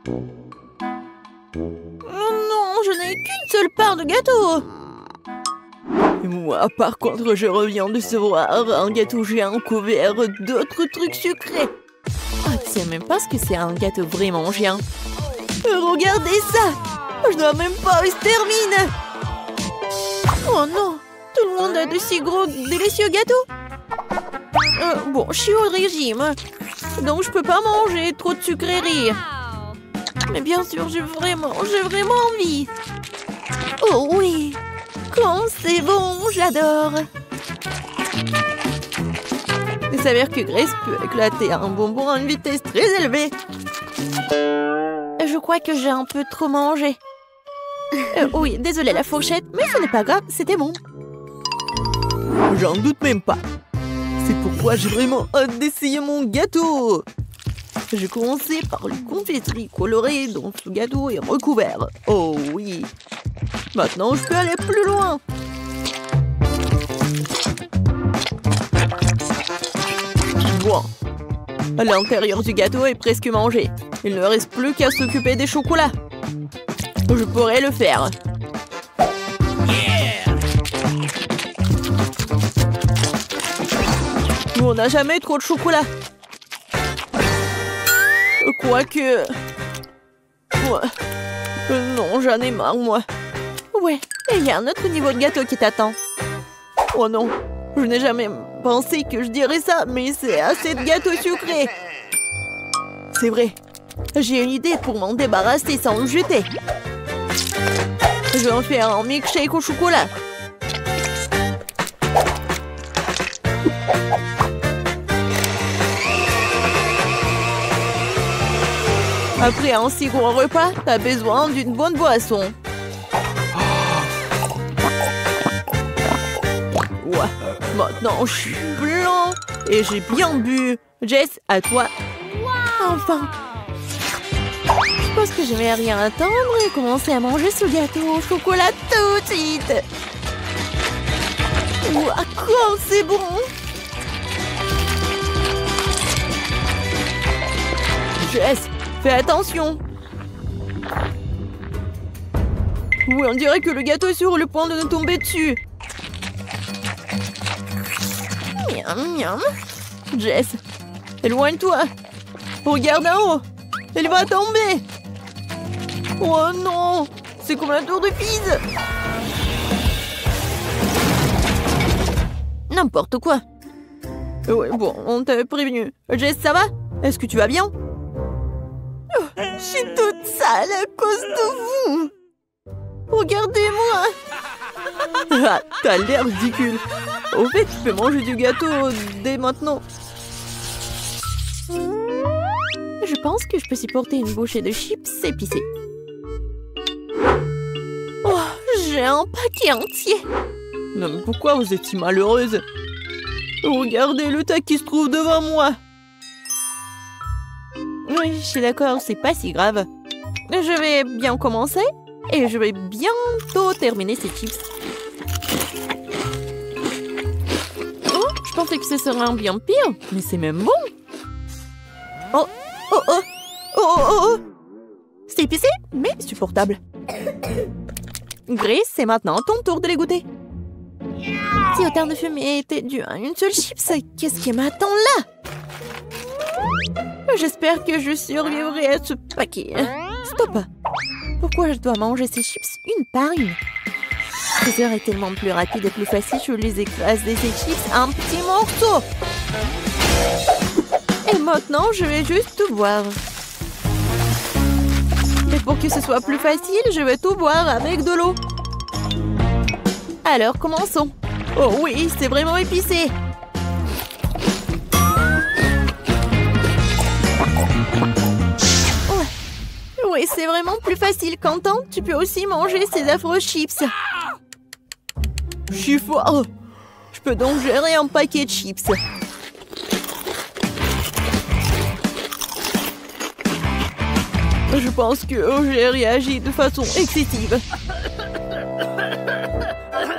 Oh non, je n'ai qu'une seule part de gâteau. Et moi, par contre, je reviens de recevoir un gâteau géant couvert d'autres trucs sucrés. Oh, tu sais même pas ce que c'est un gâteau vraiment géant. Regardez ça! Je dois même pas où il se termine. Oh non! Tout le monde a de si gros, délicieux gâteaux. Bon, je suis au régime. Donc je peux pas manger trop de sucreries. Mais bien sûr, j'ai vraiment envie. Oh oui! Quand c'est bon, j'adore. Il s'avère que Grace peut éclater un bonbon à une vitesse très élevée. Je crois que j'ai un peu trop mangé. Oui, désolée la fourchette, mais ce n'est pas grave, c'était bon. J'en doute même pas. C'est pourquoi j'ai vraiment hâte d'essayer mon gâteau. J'ai commencé par les confiseries colorées dont ce gâteau est recouvert. Oh oui. Maintenant, je peux aller plus loin. Bon. L'intérieur du gâteau est presque mangé. Il ne reste plus qu'à s'occuper des chocolats. Je pourrais le faire. On n'a jamais trop de chocolat. Quoique... Ouais. Non, j'en ai marre, moi. Ouais, et il y a un autre niveau de gâteau qui t'attend. Oh non, je n'ai jamais pensé que je dirais ça, mais c'est assez de gâteaux sucrés. C'est vrai. J'ai une idée pour m'en débarrasser sans le jeter. Je vais en faire un milkshake au chocolat. Après un si gros repas, t'as besoin d'une bonne boisson. Ouais, maintenant je suis blanc et j'ai bien bu. Jess, à toi. Enfin. Je pense que je vais rien attendre et commencer à manger ce gâteau au chocolat tout de suite. Ouah, quoi, c'est bon. Jess, fais attention. Oui, on dirait que le gâteau est sur le point de nous tomber dessus. Miam, miam. Jess, éloigne-toi. Regarde en haut. Elle va tomber. Oh non, c'est comme la tour de Pise. N'importe quoi. Ouais, bon, on t'avait prévenu. Jess, ça va? Est-ce que tu vas bien? Oh, je suis toute sale à cause de vous. Regardez-moi. Ah, t'as l'air ridicule. Au fait, tu peux manger du gâteau dès maintenant. Je pense que je peux supporter une bouchée de chips épicés. Oh, j'ai un paquet entier. Non, mais pourquoi vous êtes si malheureuse? Regardez le tas qui se trouve devant moi. Oui, je suis d'accord, c'est pas si grave. Je vais bien commencer et je vais bientôt terminer ces chips. Oh, je pensais que ce serait un bien pire, mais c'est même bon. Oh, oh, oh, oh, oh, oh. C'est épicé, mais supportable. Grace, c'est maintenant ton tour de les goûter. Si autant de fumée était dû à une seule chips, qu'est-ce qui m'attend là? J'espère que je survivrai à ce paquet. Stop! Pourquoi je dois manger ces chips une par une? Ce serait tellement plus rapide et plus facile, je les écrase ces chips en petits morceaux. Et maintenant, je vais juste tout boire. Mais pour que ce soit plus facile, je vais tout boire avec de l'eau. Alors, commençons. Oh oui, c'est vraiment épicé. Oui, c'est vraiment plus facile. Quentin, tu peux aussi manger ces affreux chips. Je suis fort. Je peux donc gérer un paquet de chips. Je pense que j'ai réagi de façon excessive.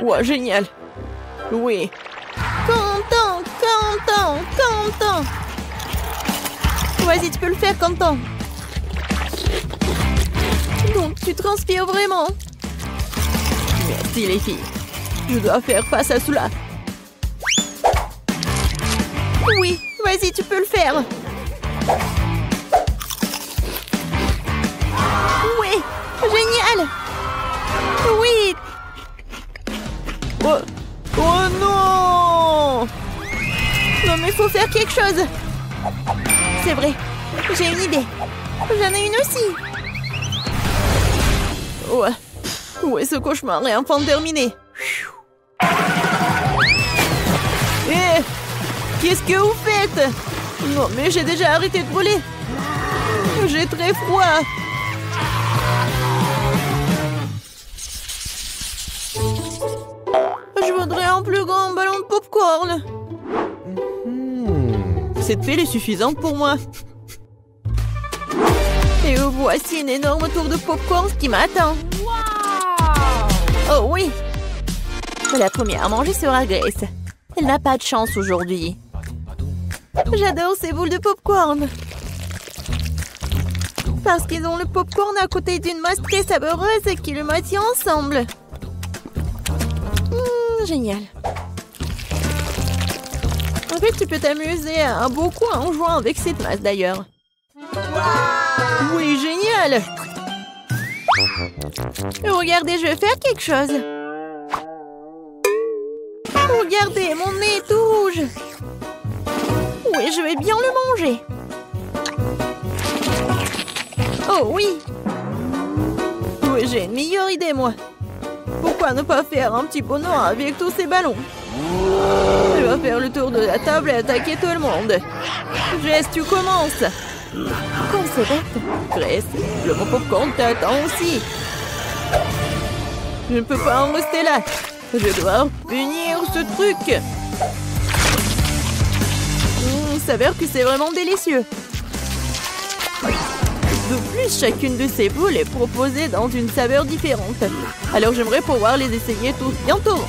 Ouais, génial. Oui. Quentin. Vas-y, tu peux le faire, Quentin. Donc, tu transpires vraiment. Merci, les filles. Je dois faire face à cela. Oui, vas-y, tu peux le faire. Oui, génial. Oui. Oh, oh non. Non, mais il faut faire quelque chose. C'est vrai, j'ai une idée. J'en ai une aussi. Ouais. Ouais, ce cauchemar est enfin terminé. Eh, qu'est-ce que vous faites? Non, mais j'ai déjà arrêté de brûler. J'ai très froid. Je voudrais un plus grand ballon de popcorn. Cette pile est suffisante pour moi. Et voici une énorme tour de popcorn qui m'attend. Oh oui. La première à manger sera Grace. Elle n'a pas de chance aujourd'hui. J'adore ces boules de popcorn. Parce qu'ils ont le popcorn à côté d'une masse très savoureuse et qui le maintient ensemble. Génial. En fait, tu peux t'amuser beaucoup en jouant avec cette masse d'ailleurs. Oui, génial. Regardez, je vais faire quelque chose. Regardez, mon nez est tout rouge. Oui, je vais bien le manger. Oh oui. Oui, j'ai une meilleure idée, moi. Pourquoi ne pas faire un petit bonheur avec tous ces ballons? Je vais faire le tour de la table et attaquer tout le monde. Jess, tu commences. Comme c'est bête. Grace, le bon popcorn t'attend aussi. Je ne peux pas en rester là. Je dois punir ce truc. Il s'avère que c'est vraiment délicieux. De plus, chacune de ces boules est proposée dans une saveur différente. Alors j'aimerais pouvoir les essayer tous bientôt.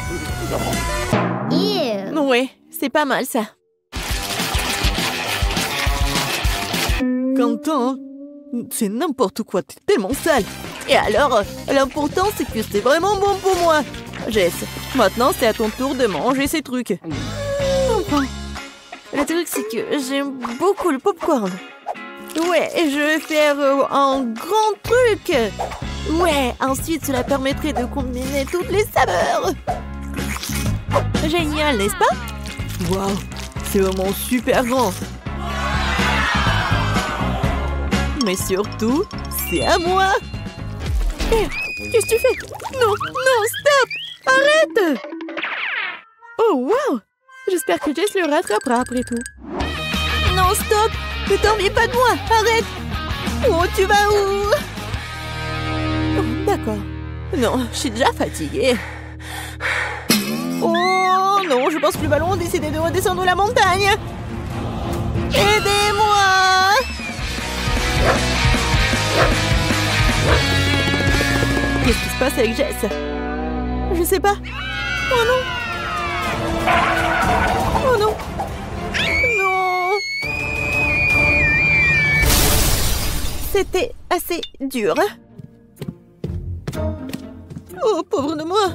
Oui, c'est pas mal ça. Quentin, c'est n'importe quoi, t'es tellement sale. Et alors, l'important c'est que c'est vraiment bon pour moi. Jess, maintenant c'est à ton tour de manger ces trucs. Enfin, le truc c'est que j'aime beaucoup le popcorn. Ouais, je vais faire un grand truc. Ouais, ensuite cela permettrait de combiner toutes les saveurs. Génial, n'est-ce pas? Waouh, c'est vraiment super grand. Mais surtout, c'est à moi. Hé, qu'est-ce que tu fais? Non, non, stop! Arrête! Oh, waouh! J'espère que Jess le rattrapera après tout. Non, stop! Ne t'ennuie pas de moi! Arrête! Oh, tu vas où? Oh, d'accord. Non, je suis déjà fatiguée. Oh non, je pense que le ballon a décidé de redescendre la montagne. Aidez-moi! Qu'est-ce qui se passe avec Jess? Je sais pas. Oh non! Oh non! Non! C'était assez dur. Oh, pauvre de moi!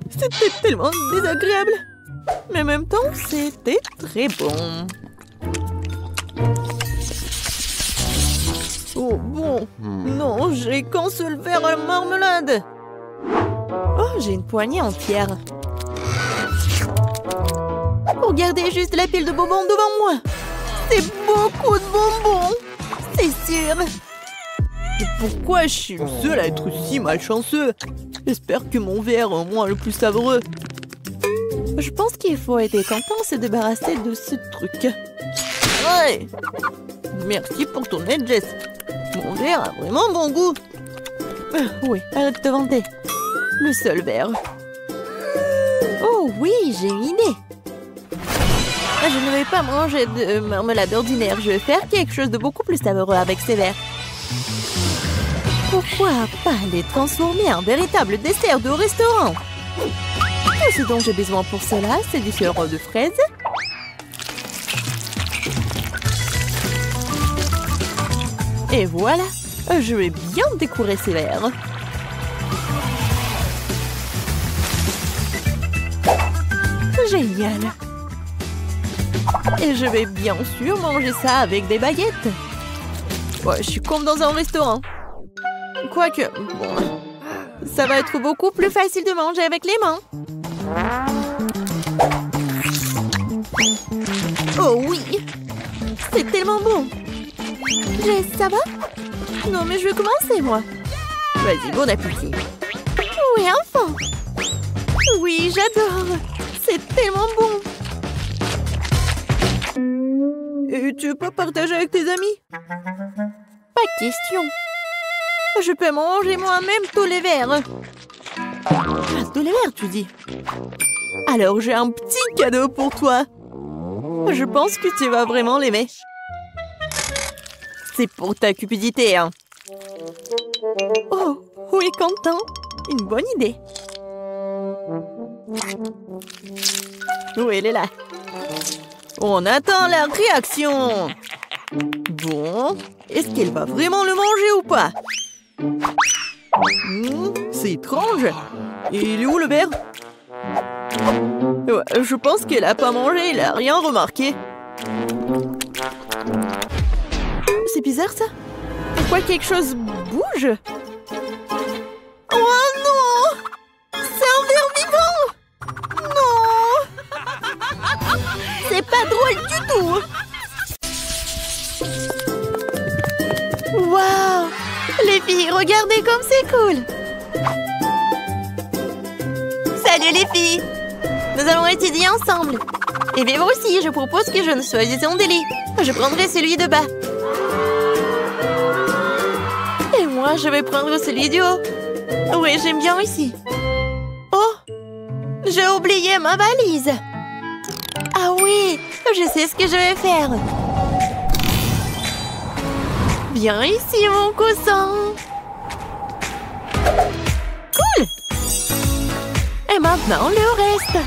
C'était tellement désagréable. Mais en même temps, c'était très bon. Oh bon. Non, j'ai qu'un seul verre à la marmelade. Oh, j'ai une poignée entière. Regardez juste la pile de bonbons devant moi. C'est beaucoup de bonbons. C'est sûr. Et pourquoi je suis le seul à être si malchanceux? J'espère que mon verre est au moins le plus savoureux. Je pense qu'il faut aider Quentin à se débarrasser de ce truc. Ouais. Merci pour ton aide, Jess. Mon verre a vraiment bon goût. Oui, arrête de te vanter. Le seul verre. Oh oui, j'ai une idée. Je ne vais pas manger de marmelade ordinaire. Je vais faire quelque chose de beaucoup plus savoureux avec ces verres. Pourquoi pas les transformer en véritable dessert de restaurant? Tout ce dont j'ai besoin pour cela, c'est du sirop de fraise, Et voilà, je vais bien décorer ces verres. Génial. Et je vais bien sûr manger ça avec des baguettes. Ouais, je suis comme dans un restaurant. Quoique, bon, ça va être beaucoup plus facile de manger avec les mains. Oh oui, c'est tellement bon. Jess, ça va? Non, mais je vais commencer, moi. Vas-y, bon appétit. Oui, enfin. Oui, j'adore. C'est tellement bon. Et tu peux partager avec tes amis? Pas de question. Je peux manger moi-même tous les verres. Ah, tous les verres, tu dis? Alors, j'ai un petit cadeau pour toi. Je pense que tu vas vraiment l'aimer. C'est pour ta cupidité, hein. Oh, oui, Quentin. Une bonne idée. Oui, elle est là. On attend la réaction. Bon, est-ce qu'elle va vraiment le manger ou pas? C'est étrange. Il est où le verre? Ouais, je pense qu'elle a pas mangé, elle a rien remarqué. C'est bizarre ça. Pourquoi quelque chose bouge? Oh non! C'est un ver vivant! Non! C'est pas drôle du tout! Waouh! Les filles, regardez comme c'est cool! Salut les filles! Nous allons étudier ensemble. Et bien moi aussi, je propose que je ne choisisse un délit. Je prendrai celui de bas. Et moi, je vais prendre celui du haut. Oui, j'aime bien ici. Oh! J'ai oublié ma valise. Ah oui, je sais ce que je vais faire. Viens ici, mon cousin. Cool! Et maintenant, le reste.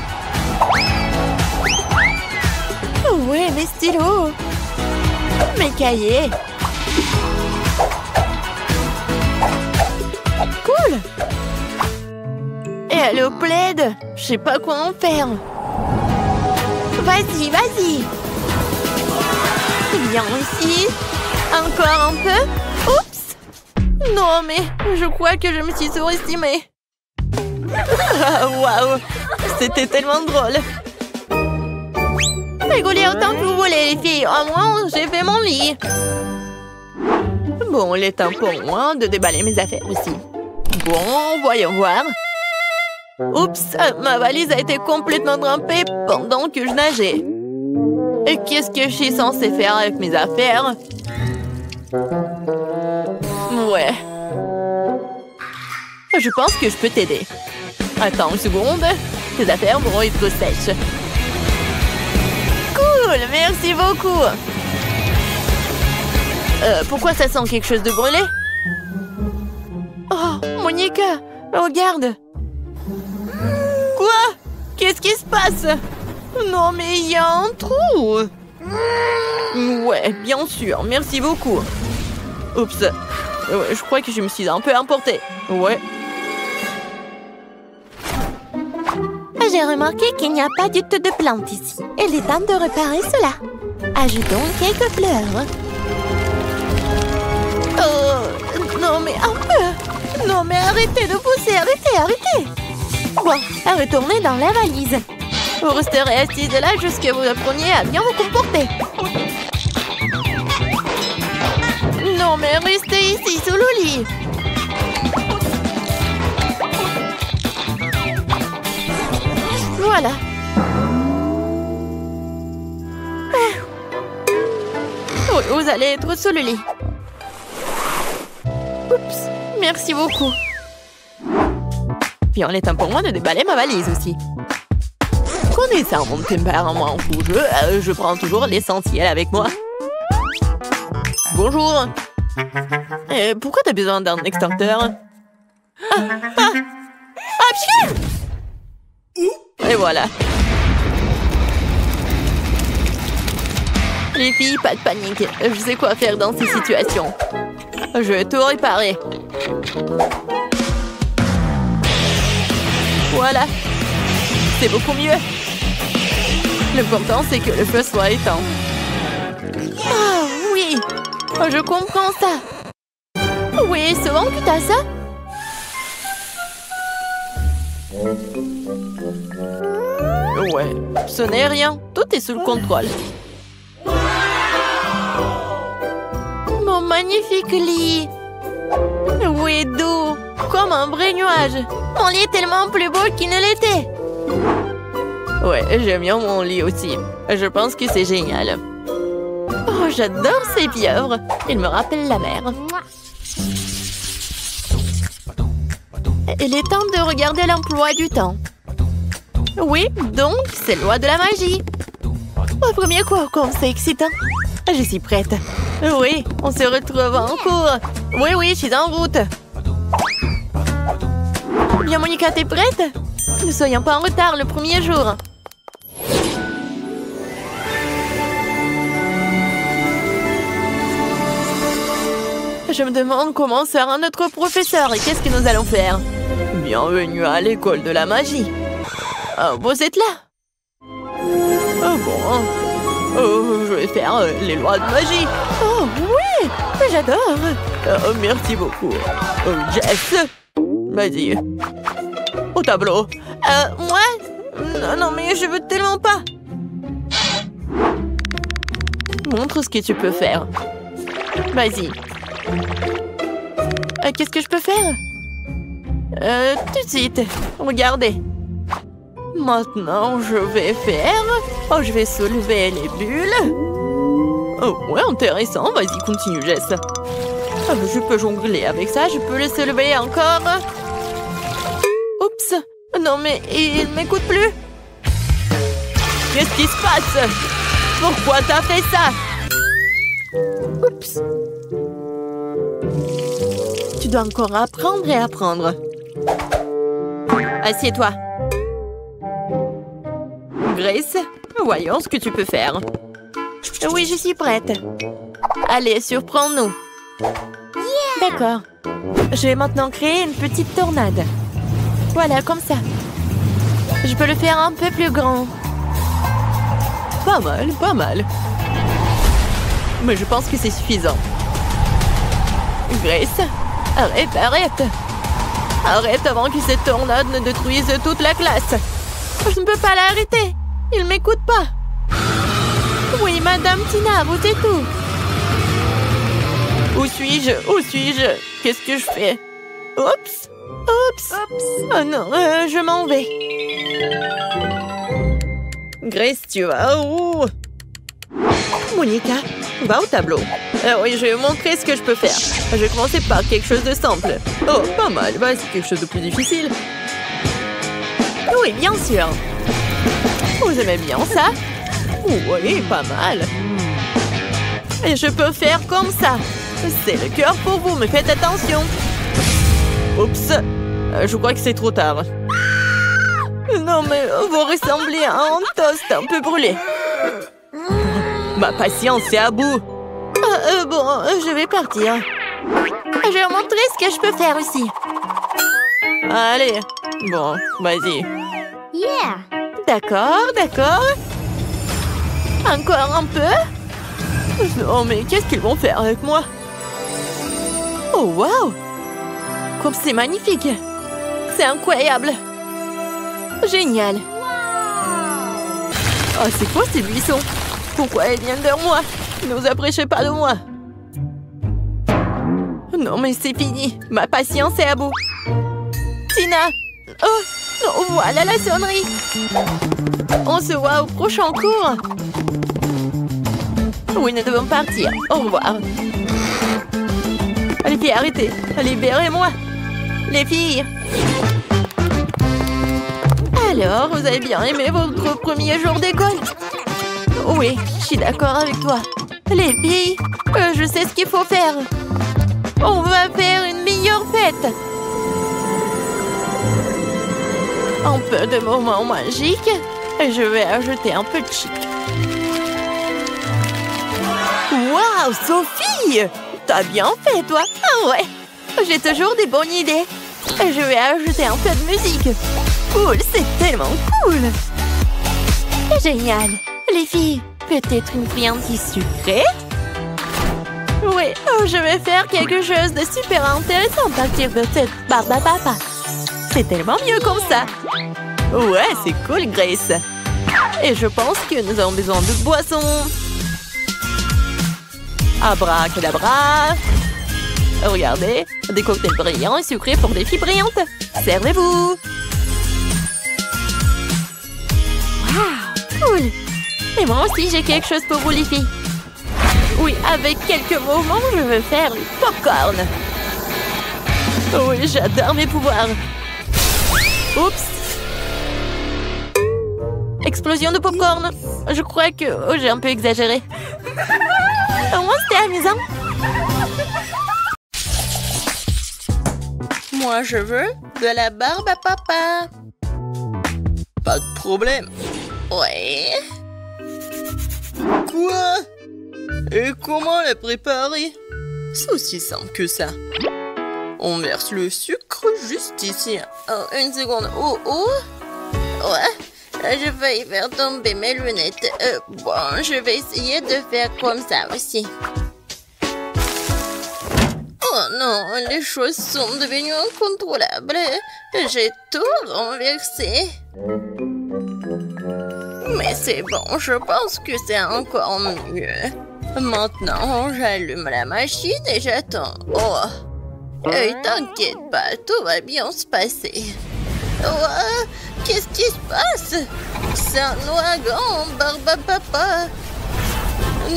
Ouais, mes stylos. Mes cahiers. Cool. Et le plaid. Je sais pas quoi en faire. Vas-y, vas-y. Viens ici. Encore un peu. Oups. Non, mais je crois que je me suis surestimée. Waouh. C'était tellement drôle. Rigolez autant que vous voulez, les filles. Au moins, j'ai fait mon lit. Bon, il est temps pour moi de déballer mes affaires aussi. Bon, voyons voir. Oups, ma valise a été complètement trempée pendant que je nageais. Et qu'est-ce que je suis censée faire avec mes affaires? Ouais. Je pense que je peux t'aider. Attends une seconde. Tes affaires vont être sèches. Cool, merci beaucoup. Pourquoi ça sent quelque chose de brûlé? Oh, Monica, regarde. Quoi? Qu'est-ce qui se passe? Non, mais il y a un trou. Ouais, bien sûr, merci beaucoup. Oups, je crois que je me suis un peu emportée. Ouais. J'ai remarqué qu'il n'y a pas du tout de plantes ici. Il est temps de réparer cela. Ajoutons quelques fleurs. Oh, non mais un peu. Non mais arrêtez de pousser, arrêtez. Bon, retournez dans la valise. Vous resterez assise là jusqu'à vous appreniez à bien vous comporter. Non mais restez ici sous le lit. Voilà. Oui, vous allez être sous le lit. Oups, merci beaucoup. Puis on est temps pour moi de déballer ma valise aussi. Connaissant mon tempérament courageux, je prends toujours l'essentiel avec moi. Bonjour. Pourquoi t'as besoin d'un extincteur? Pfiou! Et voilà. Les filles, pas de panique. Je sais quoi faire dans ces situations. Je vais tout réparer. Voilà. C'est beaucoup mieux. L'important, c'est que le feu soit éteint. Ah oui, je comprends ça. Oui, souvent que t'as ça. Ouais, ce n'est rien. Tout est sous le contrôle. Mon magnifique lit. Oui, doux, comme un vrai nuage. Mon lit est tellement plus beau qu'il ne l'était. Ouais, j'aime bien mon lit aussi. Je pense que c'est génial. Oh, j'adore ces pieuvres. Ils me rappellent la mer. Il est temps de regarder l'emploi du temps. Oui, donc, c'est la loi de la magie. Au premier coup, comme c'est excitant. Je suis prête. Oui, on se retrouve en cours. Oui, je suis en route. Bien, Monica, t'es prête? Ne soyons pas en retard le premier jour. Je me demande comment sera notre professeur et qu'est-ce que nous allons faire. Bienvenue à l'école de la magie. Vous êtes là? Ah bon? Je vais faire les lois de magie. Oh oui, j'adore. Merci beaucoup. Jess, vas-y. Au tableau. Moi? Non, mais je veux tellement pas. Montre ce que tu peux faire. Vas-y. Qu'est-ce que je peux faire? Tout de suite. Regardez. Maintenant, je vais faire... Oh, je vais soulever les bulles. Oh, ouais, intéressant. Vas-y, continue, Jess. Je peux jongler avec ça. Je peux le soulever encore. Oups. Non, mais il ne m'écoute plus. Qu'est-ce qui se passe? Pourquoi t'as fait ça? Oups. Tu dois encore apprendre et apprendre. Assieds-toi. Grace, voyons ce que tu peux faire. Oui, je suis prête. Allez, surprends-nous. D'accord. Je vais maintenant créer une petite tornade. Voilà, comme ça. Je peux le faire un peu plus grand. Pas mal, pas mal. Mais je pense que c'est suffisant. Grace, arrête. Arrête avant que cette tornade ne détruise toute la classe. Je ne peux pas l'arrêter. Il ne m'écoute pas. Oui, Madame Tina, vous êtes où? Où suis-je? Qu'est-ce que je fais? Oups. Oh non, je m'en vais. Grace, tu vas où? Monica, va au tableau. Oui, je vais vous montrer ce que je peux faire. Je vais commencer par quelque chose de simple. Oh, pas mal. Vas-y, quelque chose de plus difficile. Oui, bien sûr. Vous aimez bien ça? Oui, pas mal. Et je peux faire comme ça. C'est le cœur pour vous, mais faites attention. Oups. Je crois que c'est trop tard. Non, mais vous ressemblez à un toast un peu brûlé. Ma patience est à bout. Bon, je vais partir. Je vais vous montrer ce que je peux faire aussi. Allez. Bon, vas-y. Yeah. D'accord. Encore un peu? Non, mais qu'est-ce qu'ils vont faire avec moi? Oh, wow! Comme c'est magnifique! C'est incroyable! Génial! Oh, c'est quoi ces buissons? Pourquoi ils viennent vers moi? Ne vous approchez pas de moi! Non, mais c'est fini! Ma patience est à bout! Tina! Oh, voilà la sonnerie! On se voit au prochain cours! Oui, nous devons partir. Au revoir. Les filles, arrêtez. Libérez-moi. Les filles. Alors, vous avez bien aimé votre premier jour d'école? Oui, je suis d'accord avec toi. Les filles, je sais ce qu'il faut faire. On va faire une meilleure fête. Un peu de moments magiques. Et je vais ajouter un peu de chic. Waouh, Sophie! T'as bien fait, toi! Ah ouais! J'ai toujours des bonnes idées. Je vais ajouter un peu de musique. Cool, c'est tellement cool! Génial! Les filles, peut-être une friandise sucrée? Oui, je vais faire quelque chose de super intéressant à partir de cette barbe à papa. C'est tellement mieux comme ça. Ouais, c'est cool, Grace. Et je pense que nous avons besoin de boissons. Abracadabra. Regardez, des cocktails brillants et sucrés pour des filles brillantes. Servez-vous. Waouh, cool. Et moi aussi, j'ai quelque chose pour vous, les filles. Oui, avec quelques mouvements, je veux faire du popcorn. Oui, j'adore mes pouvoirs. Oups. Explosion de popcorn. Je crois que j'ai un peu exagéré. Au moins, c'était amusant. Moi, je veux de la barbe à papa. Pas de problème. Ouais. Quoi? Et comment la préparer? C'est aussi simple que ça. On verse le sucre juste ici. Oh, une seconde. Oh, oh. Ouais, je vais y faire tomber mes lunettes. Bon, je vais essayer de faire comme ça aussi. Oh non, les choses sont devenues incontrôlables. J'ai tout renversé. Mais c'est bon, je pense que c'est encore mieux. Maintenant, j'allume la machine et j'attends. Oh, et t'inquiète pas, tout va bien se passer. Oh, qu'est-ce qui se passe? C'est un ouragan, barbe à papa.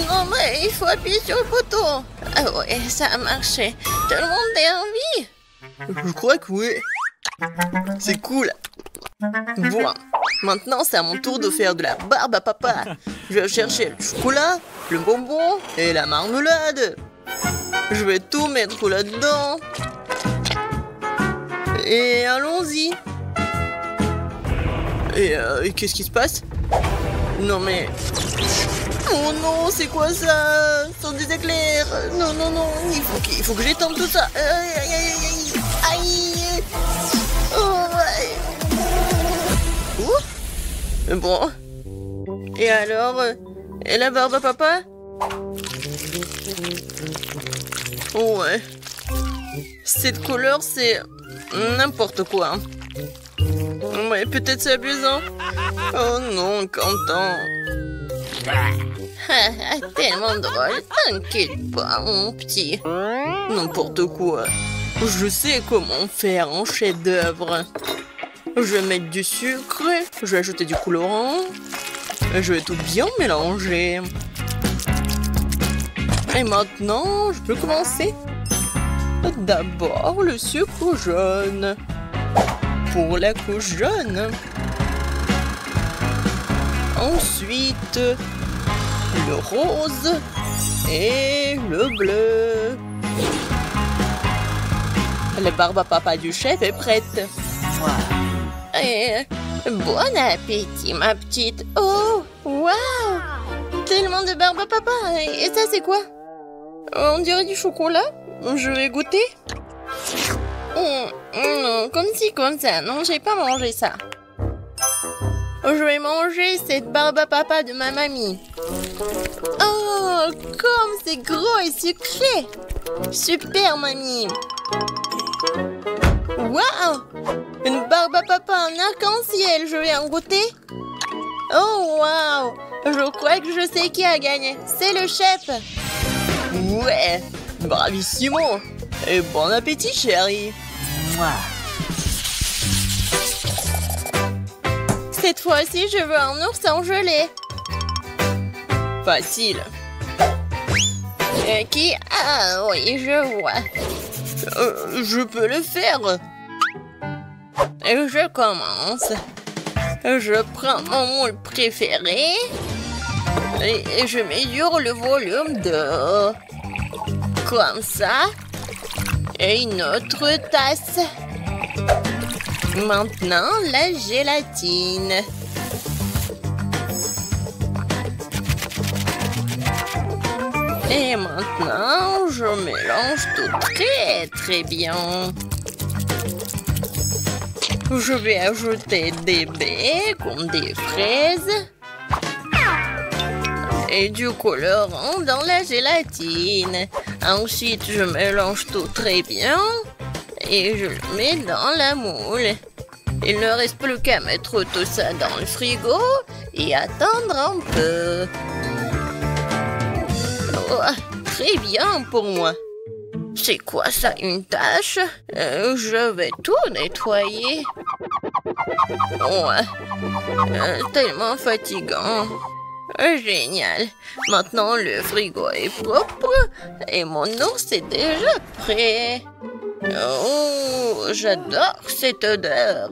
Non mais il faut appuyer sur le bouton. Ah ouais, ça a marché. Tout le monde est en vie. Je crois que oui. C'est cool. Bon, maintenant c'est à mon tour de faire de la barbe à papa. Je vais chercher le chocolat, le bonbon et la marmelade. Je vais tout mettre là-dedans. Et allons-y. Et qu'est-ce qui se passe? Non mais... Oh non, c'est quoi ça? Ce sont des éclairs. Non, non, non, il faut que j'étende tout ça. Aïe, aïe, aïe, aïe. Oh, ouais. Bon. Et alors, et la barbe à papa? Ouais. Cette couleur, c'est n'importe quoi. Ouais, peut-être c'est amusant. Oh non, Quentin. Tellement drôle. T'inquiète pas, mon petit. N'importe quoi. Je sais comment faire un chef-d'œuvre. Je vais mettre du sucre, je vais ajouter du colorant. Je vais tout bien mélanger. Et maintenant, je peux commencer. D'abord, le sucre jaune. Pour la couche jaune. Ensuite, le rose et le bleu. La barbe à papa du chef est prête. Bon appétit, ma petite. Oh, waouh! Tellement de barbe à papa. Et ça, c'est quoi? On dirait du chocolat. Je vais goûter. Non, comme ci, comme ça. Non, j'ai pas mangé ça. Je vais manger cette barbe à papa de ma mamie. Oh, comme c'est gros et sucré. Super, mamie. Waouh! Une barbe à papa en arc-en-ciel. Je vais en goûter. Oh, waouh! Je crois que je sais qui a gagné. C'est le chef. Ouais, bravissimo. Et bon appétit, chérie. Cette fois-ci, je veux un ourson gelé. Facile. Qui? Ah oui, je vois. Je peux le faire. Je commence. Je prends mon moule préféré. Et je mesure le volume de... Comme ça. Et une autre tasse. Maintenant, la gélatine. Et maintenant, je mélange tout très très bien. Je vais ajouter des baies comme des fraises. Et du colorant dans la gélatine. Ensuite, je mélange tout très bien. Et je le mets dans la moule. Il ne reste plus qu'à mettre tout ça dans le frigo et attendre un peu. Oh, très bien pour moi. C'est quoi ça, une tache? Je vais tout nettoyer. Ouais, tellement fatigant. Génial. Maintenant, le frigo est propre et mon ours est déjà prêt. Oh, j'adore cette odeur.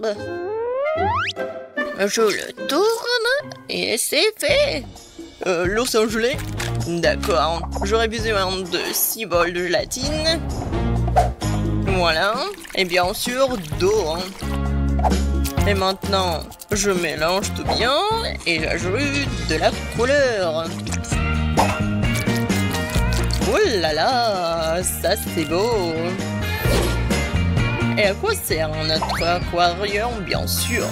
Je le tourne et c'est fait. L'ours en gelée? D'accord. J'aurais besoin de 6 bols de gélatine. Voilà. Et bien sûr, d'eau. Et maintenant, je mélange tout bien et j'ajoute de la couleur. Oh là là, ça c'est beau. Et à quoi sert notre aquarium, bien sûr?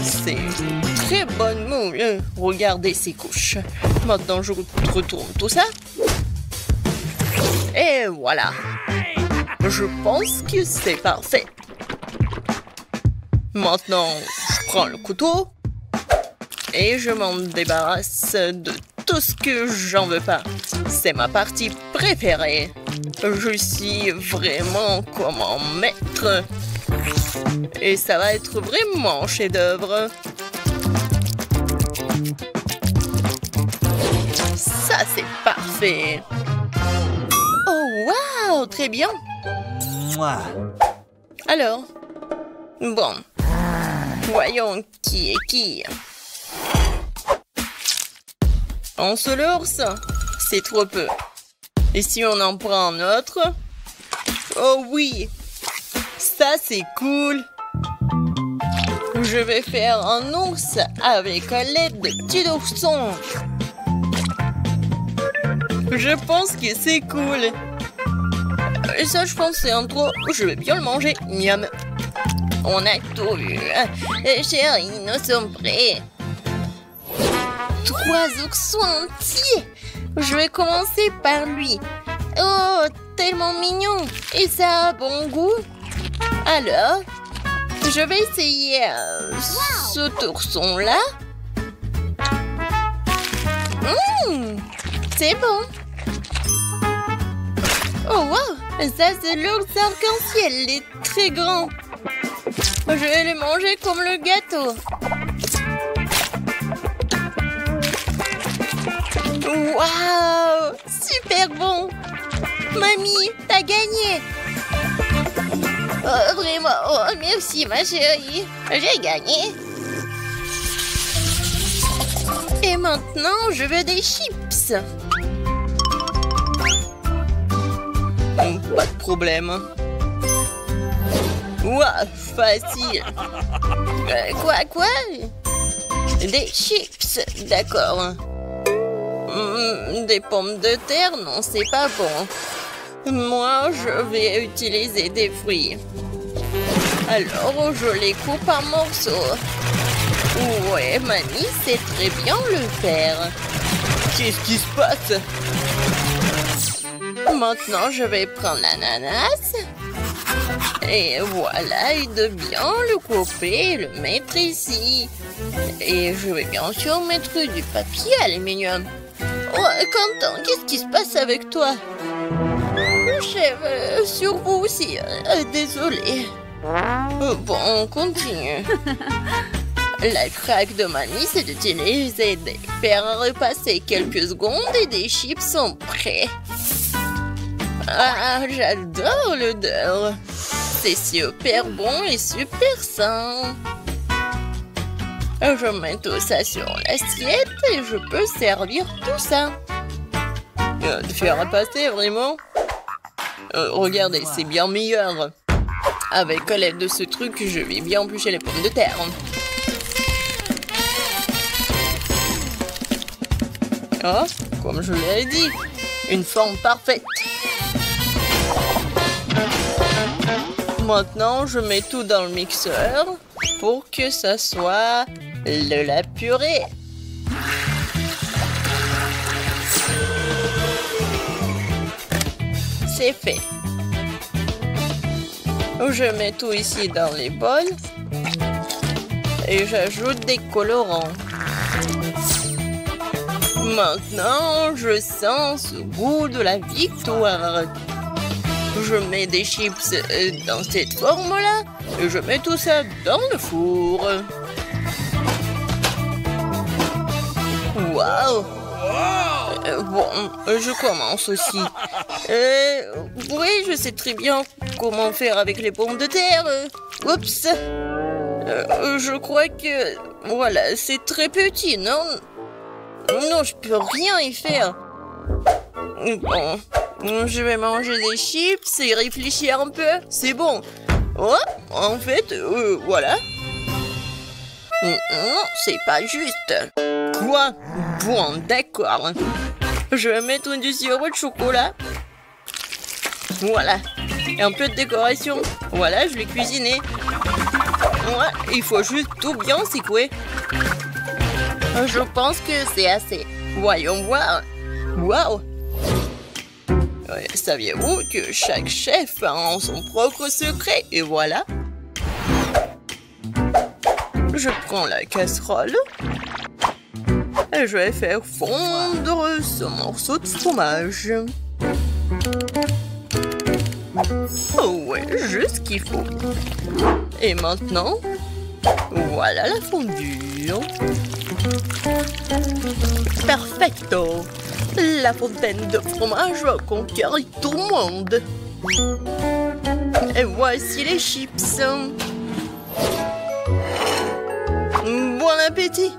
C'est une très bonne moule. Regardez ces couches. Maintenant, je retourne tout ça. Et voilà. Je pense que c'est parfait. Maintenant, je prends le couteau et je m'en débarrasse de tout ce que j'en veux pas. C'est ma partie préférée. Je suis vraiment comme un maître. Et ça va être vraiment un chef-d'œuvre. Ça, c'est parfait. Oh, waouh, très bien. Alors, bon, voyons qui est qui. Un seul ours, c'est trop peu. Et si on en prend un autre? Oh oui, ça c'est cool. Je vais faire un ours avec l'aide de petits oursons. Je pense que c'est cool. Et ça, je pense que c'est un trop. Je vais bien le manger. Miam. On a tout vu. Chérie, nous sommes prêts. 3 oursons entiers. Je vais commencer par lui. Oh, tellement mignon. Et ça a bon goût. Alors, je vais essayer cet ourson-là. C'est bon. Oh, wow. Ça, c'est l'ours arc-en-ciel. Il est très grand. Je vais le manger comme le gâteau. Waouh! Super bon! Mamie, t'as gagné! Oh, vraiment, oh, merci ma chérie! J'ai gagné! Et maintenant, je veux des chips! Pas de problème! Ouah, facile! Quoi? Des chips, d'accord! Des pommes de terre, non, c'est pas bon. Moi, je vais utiliser des fruits. Alors, je les coupe en morceaux. Ouais, mamie sait très bien le faire. Qu'est-ce qui se passe? Maintenant, je vais prendre l'ananas. Et voilà, et de bien le couper et le mettre ici. Et je vais bien sûr mettre du papier aluminium. Oh, Quentin, qu'est-ce qui se passe avec toi? Chef, sur vous aussi. Désolé. Bon, on continue. La craque de mamie, c'est d'utiliser des fers à repasser quelques secondes et des chips sont prêts. Ah, j'adore l'odeur. C'est super bon et super sain. Je mets tout ça sur l'assiette et je peux servir tout ça. De faire à passer, vraiment? Regardez, c'est bien meilleur. Avec l'aide de ce truc, je vais bien éplucher les pommes de terre. Oh, comme je l'ai dit. Une forme parfaite. Maintenant, je mets tout dans le mixeur pour que ça soit de la purée. C'est fait. Je mets tout ici dans les bols et j'ajoute des colorants. Maintenant, je sens ce goût de la victoire. Je mets des chips dans cette forme-là et je mets tout ça dans le four. Waouh! Bon, je commence aussi. Oui, je sais très bien comment faire avec les pommes de terre. Oups! Je crois que... Voilà, c'est très petit, non? Non, je peux rien y faire. Bon, je vais manger des chips et réfléchir un peu. C'est bon. Oh, en fait, voilà. Non, c'est pas juste. Quoi? Bon, d'accord. Je vais mettre du sirop de chocolat. Voilà. Et un peu de décoration. Voilà, je l'ai cuisiné. Ouais, il faut juste tout bien secouer. Je pense que c'est assez. Voyons voir. Waouh! Saviez-vous que chaque chef a son propre secret? Et voilà. Je prends la casserole. Et je vais faire fondre ce morceau de fromage. Oh ouais, juste ce qu'il faut. Et maintenant, voilà la fondue. Perfecto! La fontaine de fromage va conquérir tout le monde. Et voici les chips. Bon appétit!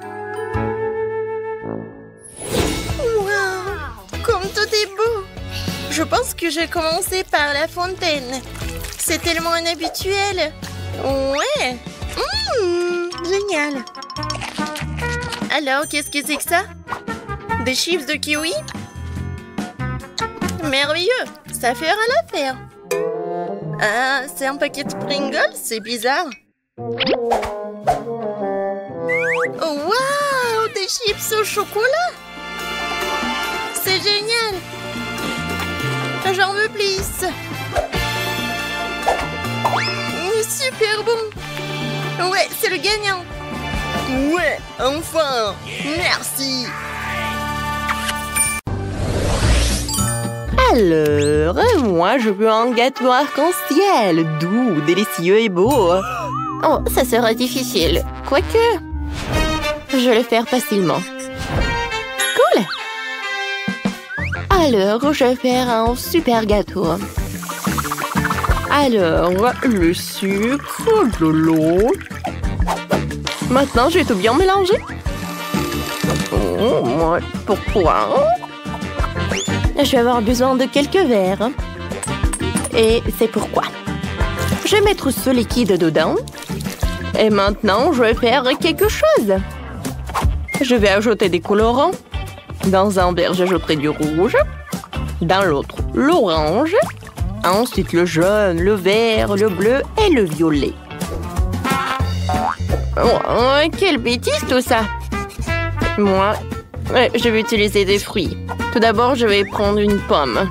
Wow! Comme tout est beau! Je pense que je vais commencer par la fontaine. C'est tellement inhabituel. Ouais! Génial! Alors, qu'est-ce que c'est que ça? Des chips de kiwi? Merveilleux! Ça fera l'affaire. Ah, c'est un paquet de Pringles? C'est bizarre. Oh, waouh! Des chips au chocolat? C'est génial! J'en veux plus! Super bon! Ouais, c'est le gagnant! Ouais, enfin! Merci! Alors, moi, je veux un gâteau arc-en-ciel, doux, délicieux et beau. Oh, ça sera difficile. Quoique, je vais le faire facilement. Cool! Alors, je vais faire un super gâteau. Alors, le sucre, de l'eau. Maintenant, je vais tout bien mélanger. Oh, pourquoi? Je vais avoir besoin de quelques verres. Et c'est pourquoi. Je vais mettre ce liquide dedans. Et maintenant, je vais faire quelque chose. Je vais ajouter des colorants. Dans un verre, j'ajouterai du rouge. Dans l'autre, l'orange. Ensuite, le jaune, le vert, le bleu et le violet. Oh, quelle bêtise tout ça! Moi, je vais utiliser des fruits. Tout d'abord, je vais prendre une pomme.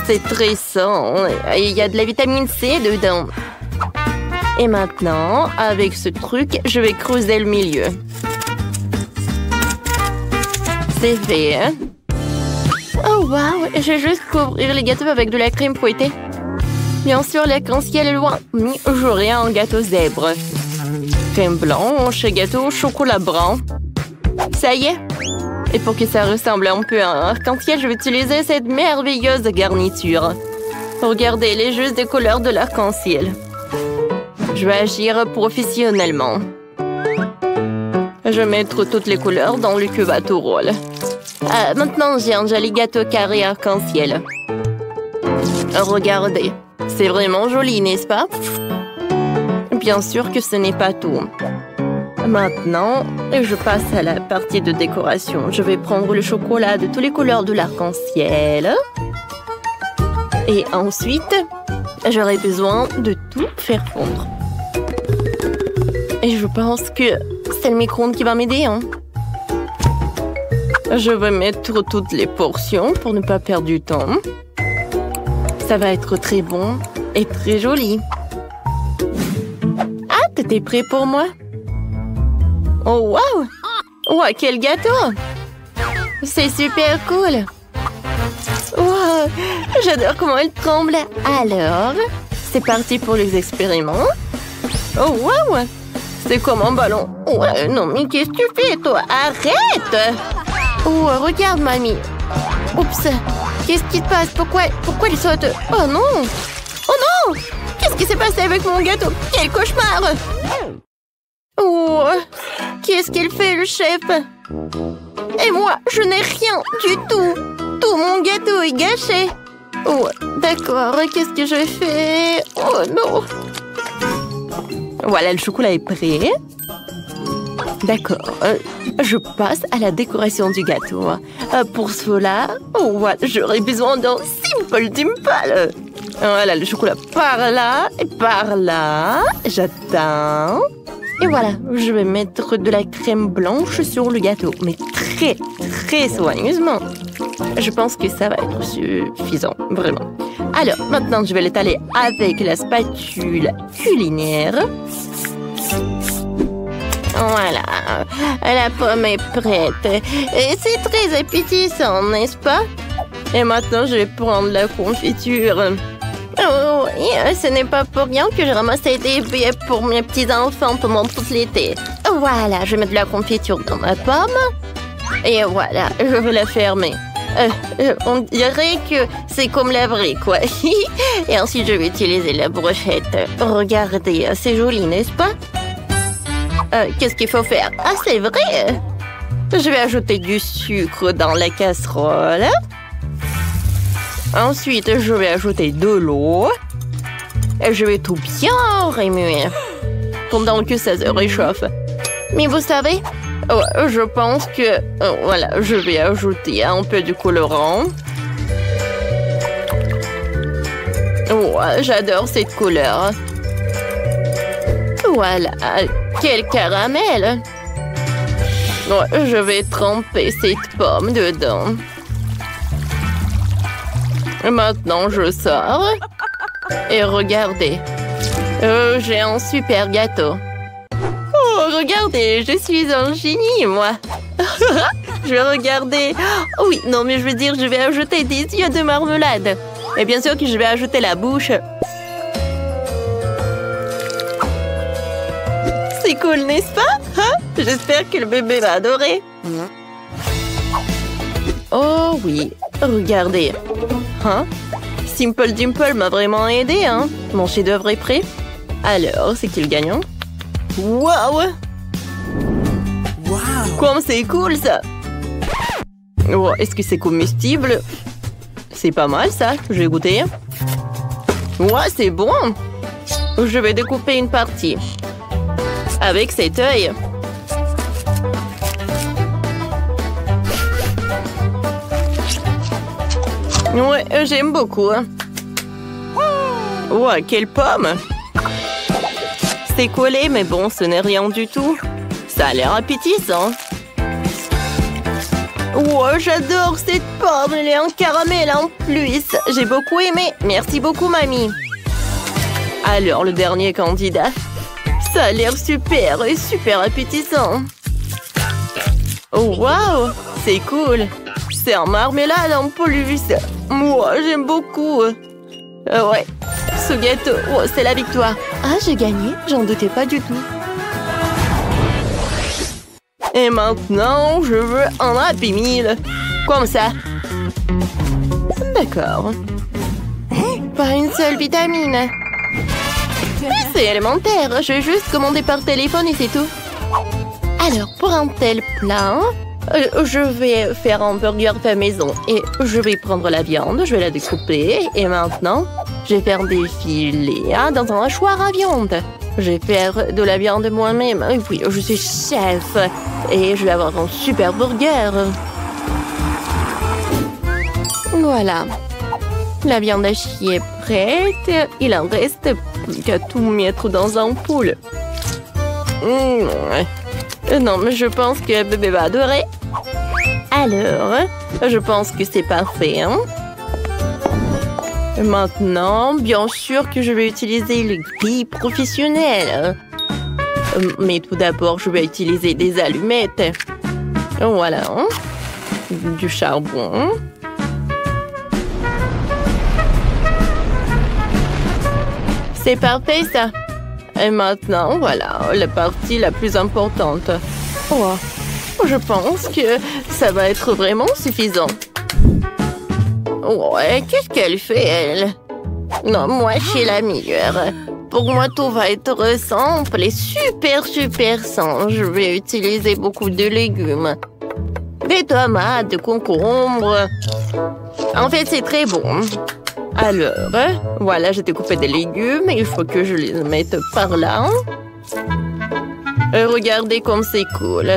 C'est très sain. Il y a de la vitamine C dedans. Et maintenant, avec ce truc, je vais creuser le milieu. C'est fait, hein? Oh, wow! Je vais juste couvrir les gâteaux avec de la crème fouettée. Bien sûr, l'arc-en-ciel est loin. J'aurai un gâteau zèbre. Crème blanche, gâteau au chocolat brun. Ça y est. Et pour que ça ressemble un peu à un arc-en-ciel, je vais utiliser cette merveilleuse garniture. Regardez, elle est juste des couleurs de l'arc-en-ciel. Je vais agir professionnellement. Je vais mettre toutes les couleurs dans le cube à tout rôle. Maintenant, j'ai un joli gâteau carré arc-en-ciel. Regardez, c'est vraiment joli, n'est-ce pas? Bien sûr que ce n'est pas tout. Maintenant, je passe à la partie de décoration. Je vais prendre le chocolat de toutes les couleurs de l'arc-en-ciel. Et ensuite, j'aurai besoin de tout faire fondre. Et je pense que c'est le micro-ondes qui va m'aider, hein. Je vais mettre toutes les portions pour ne pas perdre du temps. Ça va être très bon et très joli. Ah, t'étais prêt pour moi? Oh, wow! Wow, quel gâteau! C'est super cool! Wow! J'adore comment elle tremble! Alors, c'est parti pour les expériments. Oh, wow! C'est comme un ballon. Ouais, non, mais qu'est-ce que tu fais, toi? Arrête! Oh, regarde, mamie. Oups! Qu'est-ce qui te passe? Pourquoi il saute? Oh non! Oh non! Qu'est-ce qui s'est passé avec mon gâteau? Quel cauchemar! Oh! Qu'est-ce qu'il fait, le chef? Et moi, je n'ai rien du tout! Tout mon gâteau est gâché! Oh, d'accord, qu'est-ce que je fais? Oh non! Voilà, le chocolat est prêt. D'accord, je passe à la décoration du gâteau. Pour cela, oh, voilà, j'aurai besoin d'un Simple Dimple. Voilà, le chocolat par là et par là. J'attends. Et voilà, je vais mettre de la crème blanche sur le gâteau, mais très, très soigneusement. Je pense que ça va être suffisant, vraiment. Alors, maintenant, je vais l'étaler avec la spatule culinaire. Voilà, la pomme est prête. Et c'est très appétissant, n'est-ce pas? Et maintenant, je vais prendre la confiture. Oh, et ce n'est pas pour rien que je ramasse des billets pour mes petits-enfants pendant tout l'été. Voilà, je vais mettre de la confiture dans ma pomme. Et voilà, je vais la fermer. On dirait que c'est comme la vraie, quoi. Et ensuite, je vais utiliser la brochette. Regardez, c'est joli, n'est-ce pas? Qu'est-ce qu'il faut faire? Ah, c'est vrai! Je vais ajouter du sucre dans la casserole. Ensuite, je vais ajouter de l'eau. Et je vais tout bien remuer pendant que ça se réchauffe. Mais vous savez, je pense que... voilà, je vais ajouter un peu de colorant. J'adore cette couleur. Voilà, quel caramel! Je vais tremper cette pomme dedans. Maintenant, je sors. Et regardez, j'ai un super gâteau. Oh, regardez, je suis un génie, moi. Je vais regarder... Oh, oui, non, mais je veux dire, je vais ajouter des yeux de marmelade. Et bien sûr que je vais ajouter la bouche. C'est cool, n'est-ce pas? Hein? J'espère que le bébé va adorer. Oh oui, regardez. Hein? Simple Dimple m'a vraiment aidé, hein? Mon chef-d'œuvre est prêt. Alors, c'est qui le gagnant? Waouh! Comme c'est cool, ça! Oh, est-ce que c'est comestible? C'est pas mal, ça. Je vais goûter. Ouais, c'est bon! Je vais découper une partie. Avec cet œil. Ouais, j'aime beaucoup. Ouais, quelle pomme! C'est collé, mais bon, ce n'est rien du tout. Ça a l'air appétissant. Ouais, j'adore cette pomme. Elle est en caramel en plus. J'ai beaucoup aimé. Merci beaucoup, mamie. Alors, le dernier candidat. Ça a l'air super et super appétissant. Oh, waouh! C'est cool. C'est en marmelade en plus. Moi, j'aime beaucoup. Ouais, ce gâteau, oh, c'est la victoire. Ah, j'ai gagné, j'en doutais pas du tout. Et maintenant, je veux un Happy Meal. Comme ça. D'accord. Pas une seule vitamine. C'est élémentaire, je vais juste commander par téléphone et c'est tout. Alors, pour un tel plat, je vais faire un burger fait maison. Et je vais prendre la viande, je vais la découper. Et maintenant, je vais faire des filets dans un hachoir à viande. Je vais faire de la viande moi-même. Oui, je suis chef. Et je vais avoir un super burger. Voilà. La viande hachée est prête. Il en reste plus qu'à tout mettre dans un poule. Non, mais je pense que bébé va adorer. Alors, je pense que c'est parfait, hein? Maintenant, bien sûr que je vais utiliser le grille professionnel. Mais tout d'abord, je vais utiliser des allumettes. Voilà. Du charbon. C'est parfait, ça. Et maintenant, voilà, la partie la plus importante. Oh, je pense que ça va être vraiment suffisant. Ouais, qu'est-ce qu'elle fait, elle? Non, moi, je suis la meilleure. Pour moi, tout va être simple et super sain. Je vais utiliser beaucoup de légumes. Des tomates, des concombres. En fait, c'est très bon. Alors, voilà, j'ai découpé des légumes. Il faut que je les mette par là. Regardez comme c'est cool.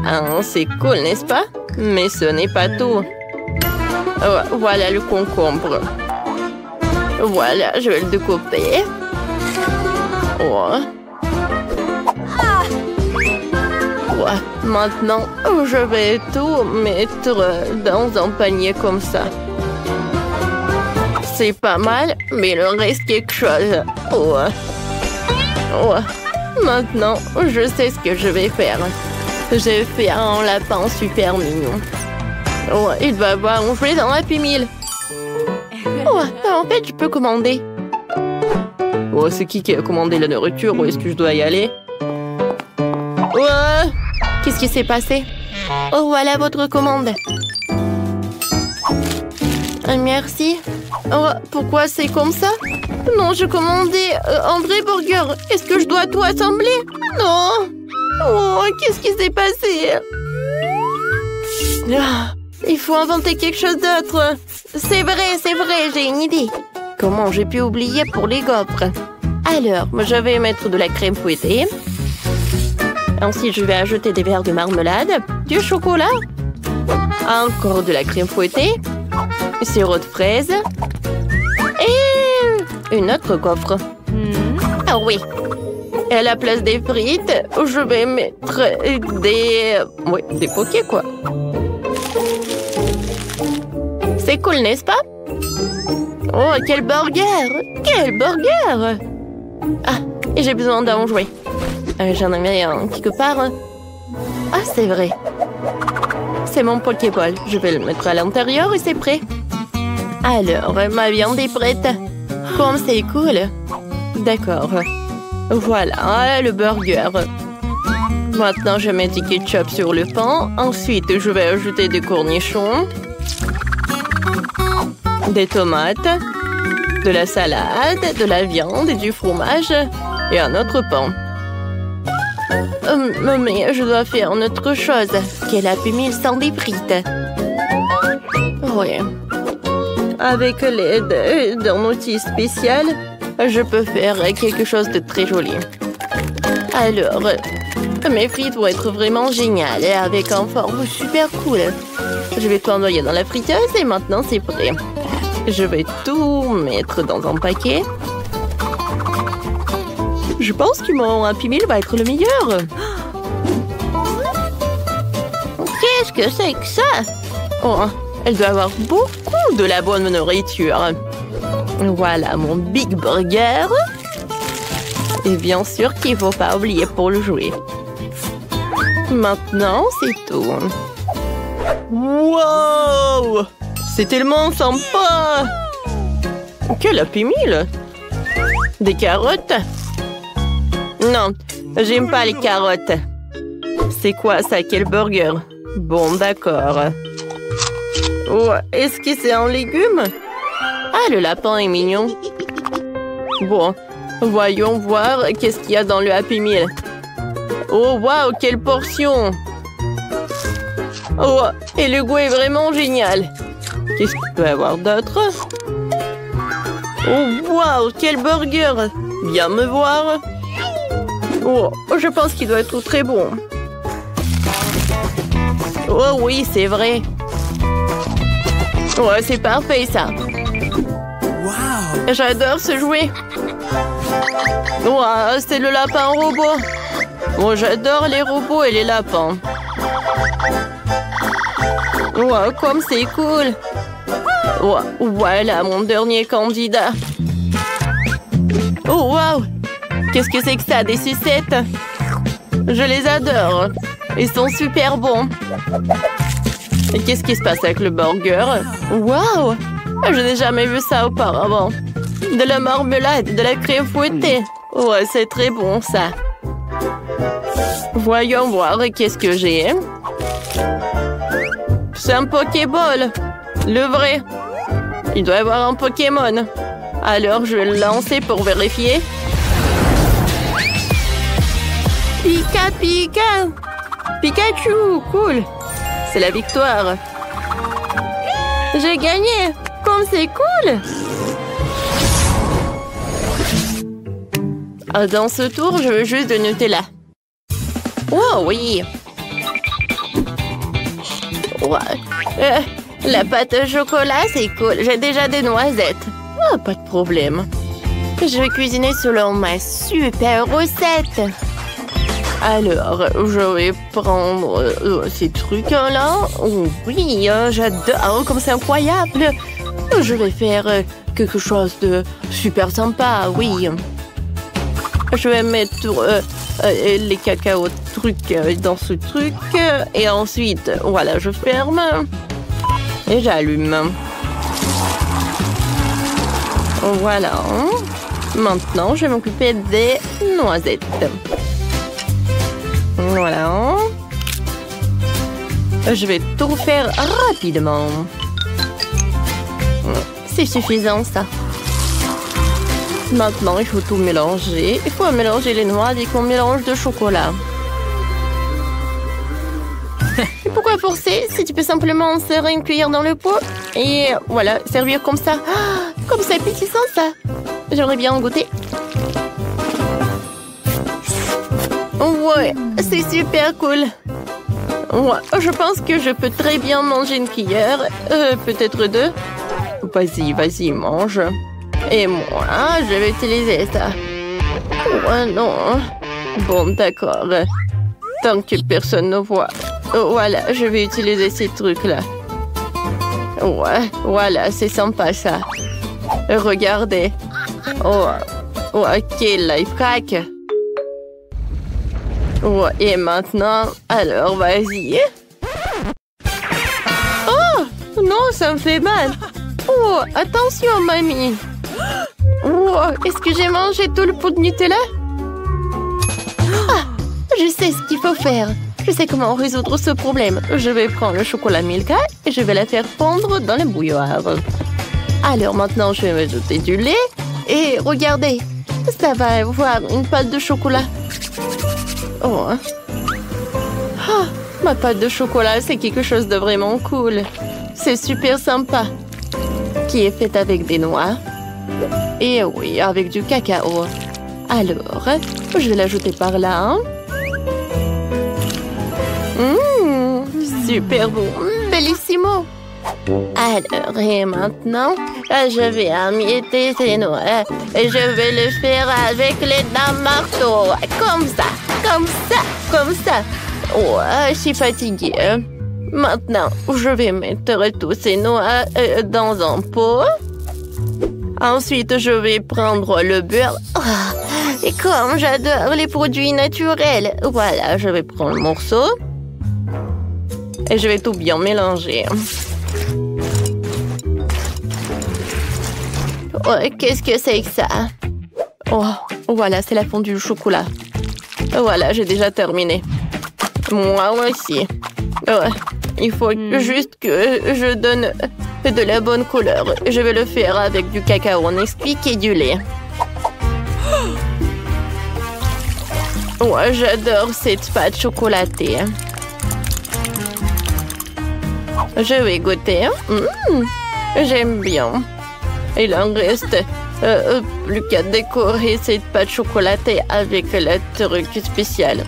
Ah, c'est cool, n'est-ce pas? Mais ce n'est pas tout. Voilà le concombre. Voilà, je vais le découper. Maintenant, je vais tout mettre dans un panier comme ça. C'est pas mal, mais il reste quelque chose. Maintenant, je sais ce que je vais faire. Je vais faire un lapin super mignon. Il va avoir un jouet dans Happy Meal. En fait, je peux commander. C'est qui a commandé la nourriture? Où est-ce que je dois y aller? Qu'est-ce qui s'est passé? Voilà votre commande. Merci. Pourquoi c'est comme ça? Non, je commandais un vrai burger. Est-ce que je dois tout assembler? Non. Qu'est-ce qui s'est passé? Il faut inventer quelque chose d'autre. C'est vrai, j'ai une idée. Comment j'ai pu oublier pour les gaufres? Alors, je vais mettre de la crème fouettée. Ensuite, je vais ajouter des verres de marmelade, du chocolat, encore de la crème fouettée, sirop de fraise et une autre gaufre. Ah oui. Et à la place des frites, je vais mettre des pokés, quoi. C'est cool, n'est-ce pas? Quel burger! Quel burger! Ah, et j'ai besoin d'un jouet. J'en avais un quelque part. Ah, c'est vrai. C'est mon Pokéball. Je vais le mettre à l'intérieur et c'est prêt. Alors, ma viande est prête. Comme c'est cool. D'accord. Voilà, le burger. Maintenant, je mets du ketchup sur le pain. Ensuite, je vais ajouter des cornichons, des tomates, de la salade, de la viande et du fromage et un autre pain. Mais je dois faire une autre chose. Quel Happy Meal sans des frites? Oui. Avec l'aide d'un outil spécial, je peux faire quelque chose de très joli. Alors, mes frites vont être vraiment géniales et avec un forme super cool. Je vais tout envoyer dans la friteuse et maintenant c'est prêt. Je vais tout mettre dans un paquet. Je pense que mon Happy Meal va être le meilleur. Qu'est-ce que c'est que ça? Elle doit avoir beaucoup de la bonne nourriture. Voilà mon Big Burger. Et bien sûr qu'il ne faut pas oublier pour le jouer. Maintenant, c'est tout. Wow! C'est tellement sympa! Quel Happy Meal! Des carottes? Non, j'aime pas les carottes. C'est quoi ça? Quel burger? Bon, d'accord. Est-ce que c'est un légume? Ah, le lapin est mignon. Bon, voyons voir qu'est-ce qu'il y a dans le Happy Meal. Oh, waouh, quelle portion! Oh, et le goût est vraiment génial. Qu'est-ce qu'il peut y avoir d'autre? Oh, waouh, quel burger! Viens me voir. Oh, je pense qu'il doit être très bon. Oh oui, c'est vrai. Ouais, c'est parfait ça. Wow. J'adore ce jouet. Wow, c'est le lapin robot. Oh, j'adore les robots et les lapins. Wow, comme c'est cool. Wow, voilà mon dernier candidat. Oh, wow. Qu'est-ce que c'est que ça, des sucettes? Je les adore. Ils sont super bons. Et qu'est-ce qui se passe avec le burger? Wow! Je n'ai jamais vu ça auparavant. De la marmelade, de la crème fouettée. Ouais, c'est très bon, ça. Voyons voir qu'est-ce que j'ai. C'est un Pokéball. Le vrai. Il doit y avoir un Pokémon. Alors, je vais le lancer pour vérifier. Pika, Pika! Pikachu! Cool! C'est la victoire. J'ai gagné! Comme c'est cool! Dans ce tour, je veux juste de Nutella. Oh oui! Ouais. La pâte au chocolat, c'est cool. J'ai déjà des noisettes. Oh, pas de problème. Je vais cuisiner selon ma super recette. Alors, je vais prendre ces trucs-là. Oh, oui, j'adore, comme c'est incroyable. Je vais faire quelque chose de super sympa, oui. Je vais mettre les cacao trucs dans ce truc. Et ensuite, voilà, je ferme. Et j'allume. Voilà. Maintenant, je vais m'occuper des noisettes. Voilà. Je vais tout faire rapidement. C'est suffisant, ça. Maintenant, il faut tout mélanger. Il faut mélanger les noix dès qu'on mélange de chocolat. Pourquoi forcer si tu peux simplement insérer une cuillère dans le pot et voilà, servir comme ça. Ah, comme c'est appétissant, ça. J'aimerais bien en goûter. Ouais, c'est super cool. Ouais, je pense que je peux très bien manger une cuillère. Peut-être deux. Vas-y, vas-y, mange. Et moi, je vais utiliser ça. Ouais, non. Bon, d'accord. Tant que personne ne voit. Voilà, je vais utiliser ces trucs-là. Ouais, voilà, c'est sympa, ça. Regardez. Oh, quel life hack. Ouais, et maintenant, alors, vas-y. Oh, non, ça me fait mal. Oh, attention, mamie. Oh, est-ce que j'ai mangé tout le pot de Nutella? Ah, je sais ce qu'il faut faire. Je sais comment résoudre ce problème. Je vais prendre le chocolat Milka et je vais la faire fondre dans la bouilloire. Alors maintenant, je vais ajouter du lait. Et regardez, ça va avoir une pâte de chocolat. Oh. Ah, ma pâte de chocolat, c'est quelque chose de vraiment cool. C'est super sympa. Qui est faite avec des noix. Et oui, avec du cacao. Alors, je vais l'ajouter par là. Super bon. Bellissimo. Alors, et maintenant, je vais emietter ces noix. Et je vais le faire avec les dents marteau. Comme ça, comme ça, comme ça. Ouais, je suis fatiguée. Maintenant, je vais mettre tous ces noix dans un pot. Ensuite, je vais prendre le beurre. Oh, et comme j'adore les produits naturels. Voilà, je vais prendre le morceau. Et je vais tout bien mélanger. Oh, qu'est-ce que c'est que ça? Oh, voilà, c'est la fondue au chocolat. Voilà, j'ai déjà terminé. Moi aussi. Ouais, il faut juste que je donne de la bonne couleur. Je vais le faire avec du cacao Nesquik et du lait. Ouais, j'adore cette pâte chocolatée. Je vais goûter. J'aime bien. Il en reste Plus qu'à décorer cette pâte chocolatée avec le truc spécial.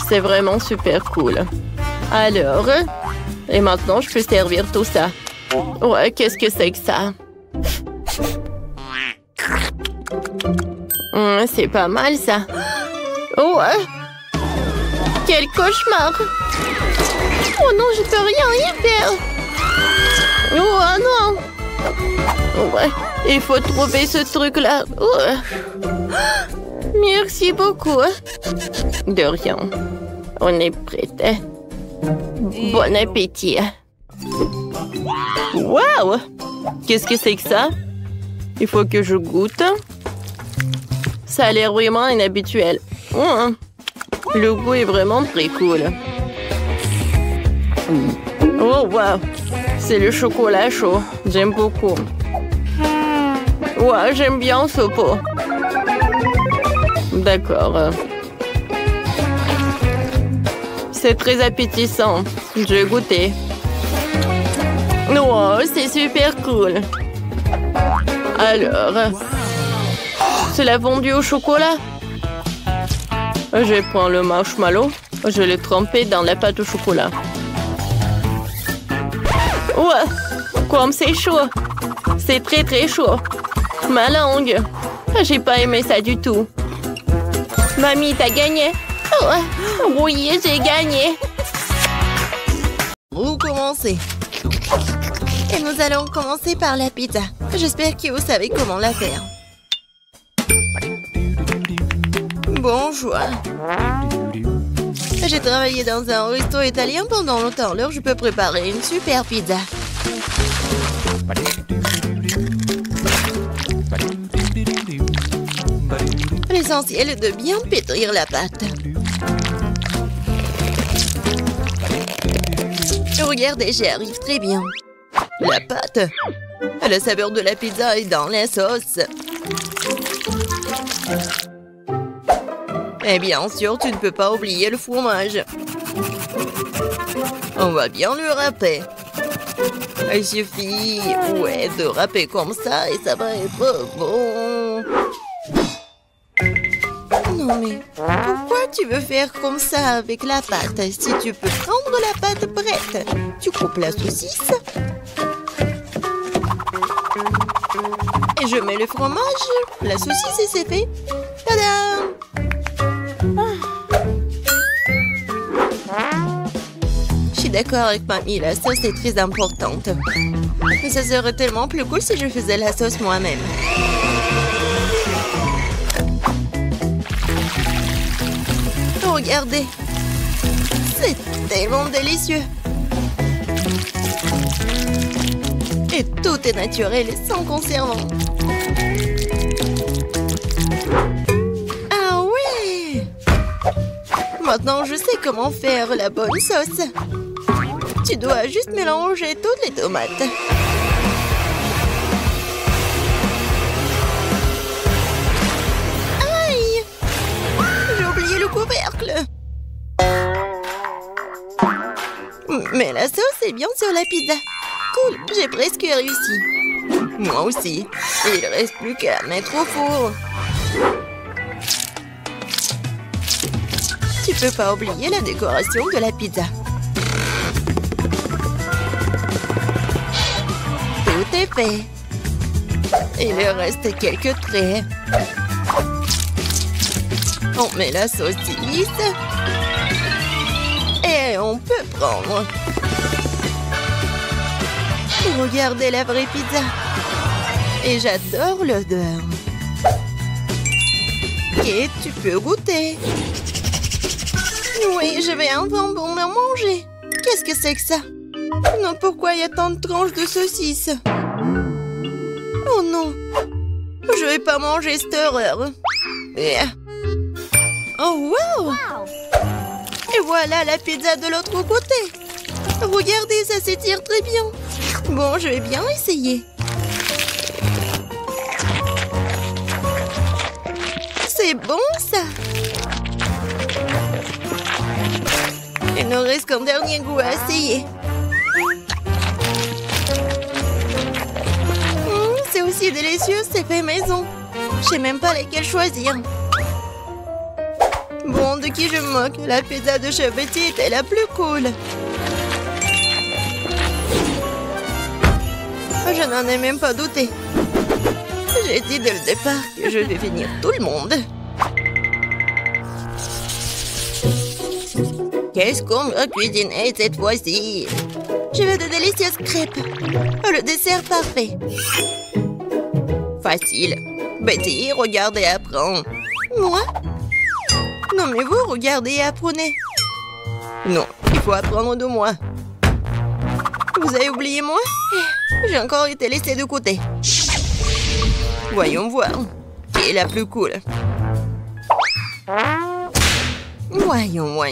C'est vraiment super cool. Alors, et maintenant je peux servir tout ça. Ouais, qu'est-ce que c'est que ça? C'est pas mal ça. Oh, quel cauchemar! Oh non, je peux rien y faire. Oh non! Ouais, il faut trouver ce truc-là. Merci beaucoup. De rien. On est prêt. Bon appétit. Wow! Qu'est-ce que c'est que ça? Il faut que je goûte. Ça a l'air vraiment inhabituel. Le goût est vraiment très cool. Oh, wow! C'est le chocolat chaud. J'aime beaucoup. Ouais, j'aime bien ce pot. D'accord. C'est très appétissant. Je vais goûter. Wow, c'est super cool. Alors, c'est la fondue au chocolat. Je prends le marshmallow. Je l'ai trempé dans la pâte au chocolat. Ouais, comme c'est chaud. C'est très très chaud. Ma langue. J'ai pas aimé ça du tout. Mamie, t'as gagné. Oui, j'ai gagné. Vous commencez. Et nous allons commencer par la pizza. J'espère que vous savez comment la faire. Bonjour. J'ai travaillé dans un resto italien pendant longtemps, alors je peux préparer une super pizza. L'essentiel est de bien pétrir la pâte. Regardez, j'y arrive très bien. La pâte. La saveur de la pizza est dans la sauce. Et bien sûr, tu ne peux pas oublier le fromage. On va bien le râper. Il suffit, de râper comme ça et ça va être bon. Non mais, pourquoi tu veux faire comme ça avec la pâte? Si tu peux prendre la pâte prête, tu coupes la saucisse. Et je mets le fromage, la saucisse et c'est fait. Tadam! Je suis d'accord avec mamie, la sauce est très importante. Mais ça serait tellement plus cool si je faisais la sauce moi-même. Regardez, c'est tellement délicieux. Et tout est naturel et sans conservant. Ah ouais! Maintenant, je sais comment faire la bonne sauce. Tu dois juste mélanger toutes les tomates. Aïe! J'ai oublié le couvercle. Mais la sauce est bien sur la pizza. Cool, j'ai presque réussi. Moi aussi. Il ne reste plus qu'à mettre au four. Tu peux pas oublier la décoration de la pizza. Tout est fait. Il reste quelques traits. On met la saucisse. Et on peut prendre. Regardez la vraie pizza. Et j'adore l'odeur. Et tu peux goûter. Oui, je vais enfin bon me manger. Qu'est-ce que c'est que ça? Non, pourquoi il y a tant de tranches de saucisses? Oh non. Je vais pas manger cette horreur. Oh wow! Et voilà la pizza de l'autre côté. Regardez, ça s'étire très bien. Bon, je vais bien essayer. C'est bon, ça. Il nous reste qu'un dernier goût à essayer. C'est aussi Si délicieux, c'est fait maison. Je sais même pas lesquelles choisir. Bon, de qui je me moque? La pizza de Chef Betty était la plus cool. Je n'en ai même pas douté. J'ai dit dès le départ que je vais finir tout le monde. Qu'est-ce qu'on va cuisiner cette fois-ci? Je veux de délicieuses crêpes. Le dessert parfait. Facile. Betty, regarde et apprends. Moi? Non, mais vous, regardez et apprenez. Non, il faut apprendre de moi. Vous avez oublié moi? J'ai encore été laissée de côté. Voyons voir. Qui est la plus cool? Voyons.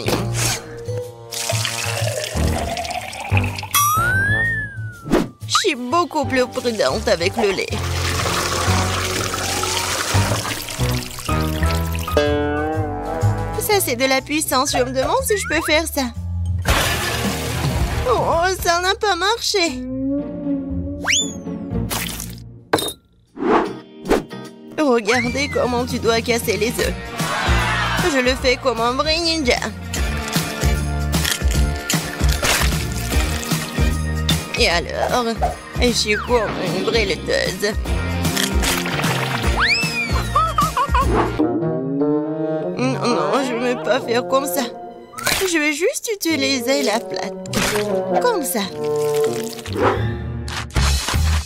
Je suis beaucoup plus prudente avec le lait. Ça, c'est de la puissance. Je me demande si je peux faire ça. Oh, ça n'a pas marché. Regardez comment tu dois casser les œufs. Je le fais comme un vrai ninja. Et alors, je suis comme une vraie laiteuse. Non, je ne veux pas faire comme ça. Je vais juste utiliser la plate. Comme ça.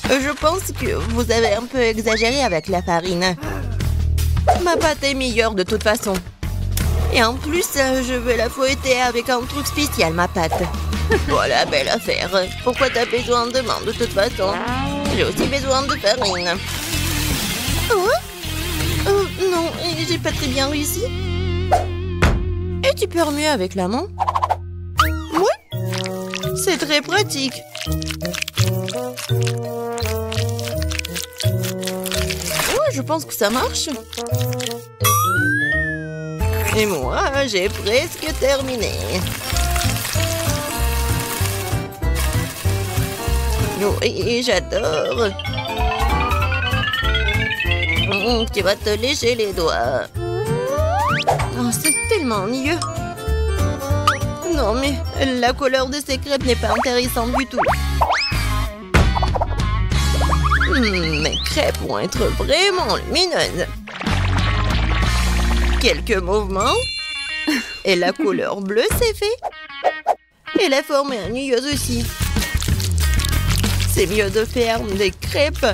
Je pense que vous avez un peu exagéré avec la farine. Ma pâte est meilleure de toute façon. Et en plus, je veux la fouetter avec un truc spécial, ma pâte. Voilà, belle affaire. Pourquoi t'as besoin de main de toute façon? J'ai aussi besoin de farine. Oh? Non, j'ai pas très bien réussi. Et tu peux mieux avec la main? Oui. C'est très pratique. Ouais, je pense que ça marche. Et moi, j'ai presque terminé. Oui, j'adore. Tu vas te lécher les doigts. Oh, c'est tellement ennuyeux. Non, mais la couleur de ces crêpes n'est pas intéressante du tout. Mes crêpes vont être vraiment lumineuses. Quelques mouvements. Et la couleur bleue, c'est fait. Et la forme est ennuyeuse aussi. C'est mieux de faire des crêpes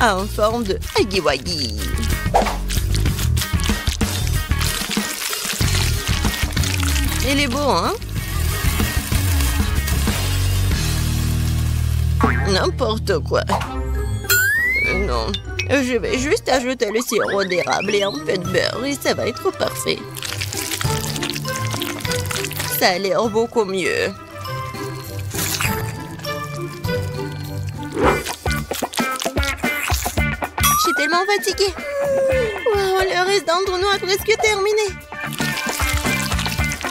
en forme de huggy-wuggy. Il est beau, hein? N'importe quoi. Non, je vais juste ajouter le sirop d'érable et un peu de beurre et ça va être parfait. Ça a l'air beaucoup mieux. Je suis tellement fatiguée. Wow, le reste d'entre nous a presque terminé.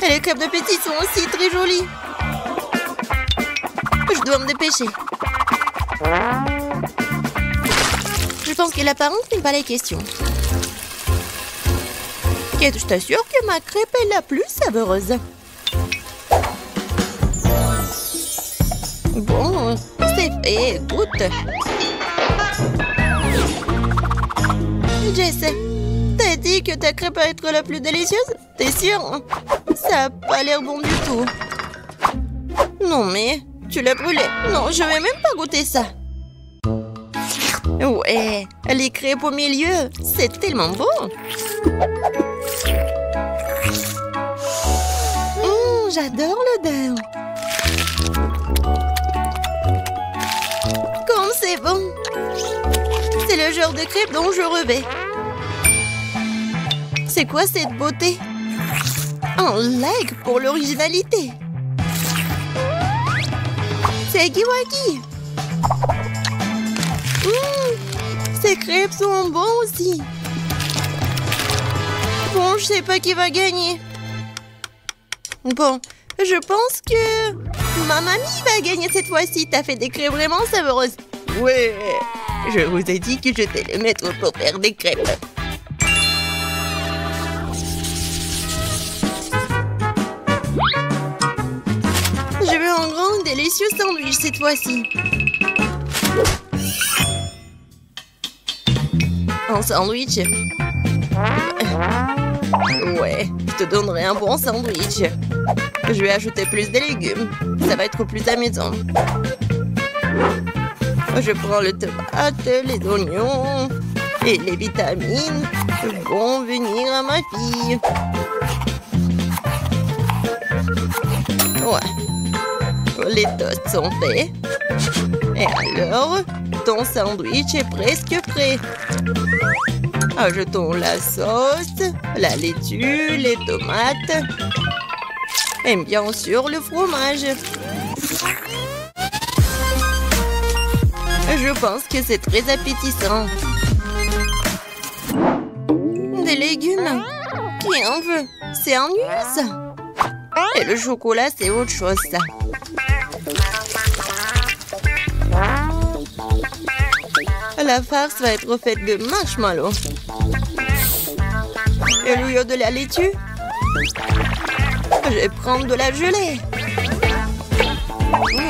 Et les crêpes de Betty sont aussi très jolies. Je dois me dépêcher. Je pense que l'apparence n'est pas la question. Kate, je t'assure que ma crêpe est la plus savoureuse. Bon, c'est fait, écoute. Jess, t'as dit que ta crêpe va être la plus délicieuse? T'es sûre? Ça a pas l'air bon du tout. Non mais, tu l'as brûlé. Non, je vais même pas goûter ça. Ouais, les crêpes au milieu, c'est tellement bon. J'adore l'odeur. Comme c'est bon. C'est le genre de crêpe dont je rêvais. C'est quoi cette beauté? Un like pour l'originalité. C'est huggy-wuggy. Ces crêpes sont bons aussi. Bon, je sais pas qui va gagner. Bon, je pense que ma mamie va gagner cette fois-ci. T'as fait des crêpes vraiment savoureuses. Ouais. Je vous ai dit que j'étais le maître pour faire des crêpes. Je veux un grand, délicieux sandwich cette fois-ci. Un sandwich? Ouais, je te donnerai un bon sandwich. Je vais ajouter plus de légumes. Ça va être plus amusant. Je prends le tomate, les oignons et les vitamines vont venir à ma fille. Ouais. Les toasts sont faits. Et alors, ton sandwich est presque prêt. Ajoutons la sauce, la laitue, les tomates et bien sûr le fromage. Je pense que c'est très appétissant. Des légumes? Qui en veut? C'est ennuyeux ça. Et le chocolat, c'est autre chose ça. La farce va être faite de marshmallows. Et au lieu de la laitue, je vais prendre de la gelée.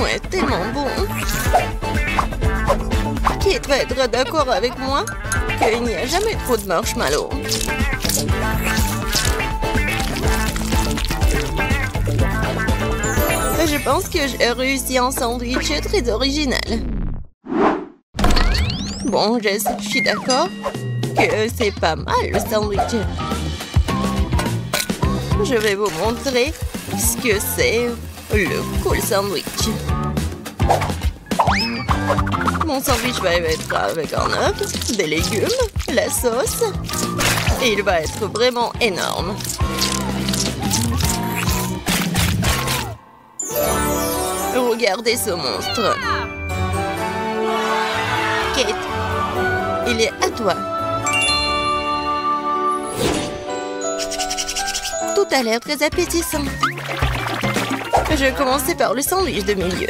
Ouais, tellement bon. Qui va être d'accord avec moi qu'il n'y a jamais trop de marshmallows. Je pense que j'ai réussi un sandwich très original. Bon, Jess, je suis d'accord que c'est pas mal le sandwich. Je vais vous montrer ce que c'est le cool sandwich. Mon sandwich va être avec un œuf, des légumes, la sauce. Et il va être vraiment énorme. Regardez ce monstre. Kate, il est à toi. Tout a l'air très appétissant. Je vais commencer par le sandwich de milieu.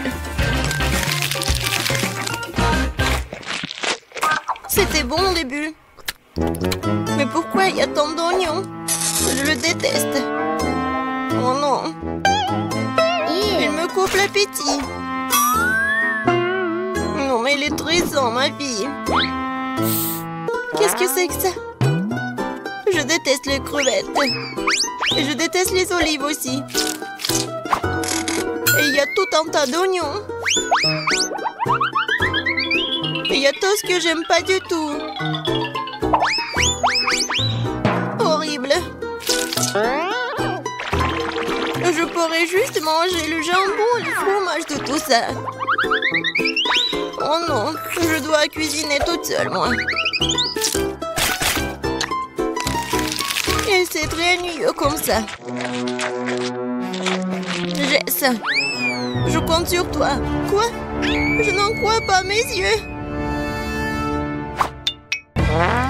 C'était bon au début. Mais pourquoi il y a tant d'oignons? Je le déteste. Oh non. Il me coupe l'appétit. Non, mais il est trésor, ma fille. Qu'est-ce que c'est que ça? Je déteste les crevettes. Et je déteste les olives aussi. Et il y a tout un tas d'oignons. Et il y a tout ce que j'aime pas du tout. Horrible. Je pourrais juste manger le jambon et le fromage de tout ça. Oh non, je dois cuisiner toute seule, moi. Et c'est très ennuyeux comme ça. Jess, je compte sur toi. Quoi? Je n'en crois pas mes yeux.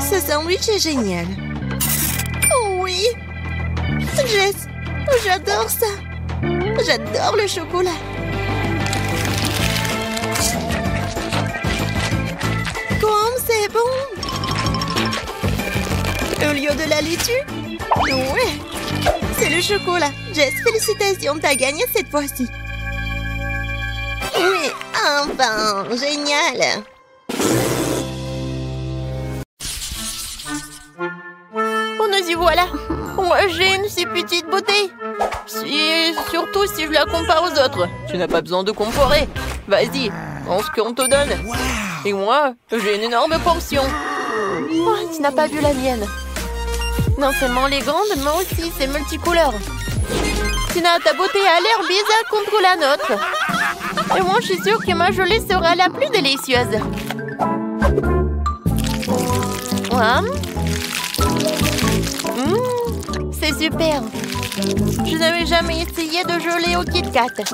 Ce sandwich est génial. Oh oui. Jess, j'adore ça. J'adore le chocolat. Comme c'est bon. Au lieu de la laitue? Ouais. C'est le chocolat. Jess, félicitations, t'as gagné cette fois-ci. Oui, enfin, génial. Oh, nous y voilà. Moi, j'ai une si petite beauté. Surtout si je la compare aux autres. Tu n'as pas besoin de comparer. Vas-y, prends ce qu'on te donne. Et moi, j'ai une énorme portion. Oh, tu n'as pas vu la mienne. Non seulement les grandes, mais aussi c'est multicouleur. Tina, ta beauté a l'air bizarre contre la nôtre. Et moi, je suis sûre que ma gelée sera la plus délicieuse. C'est super. Je n'avais jamais essayé de gelée au Kit Kat.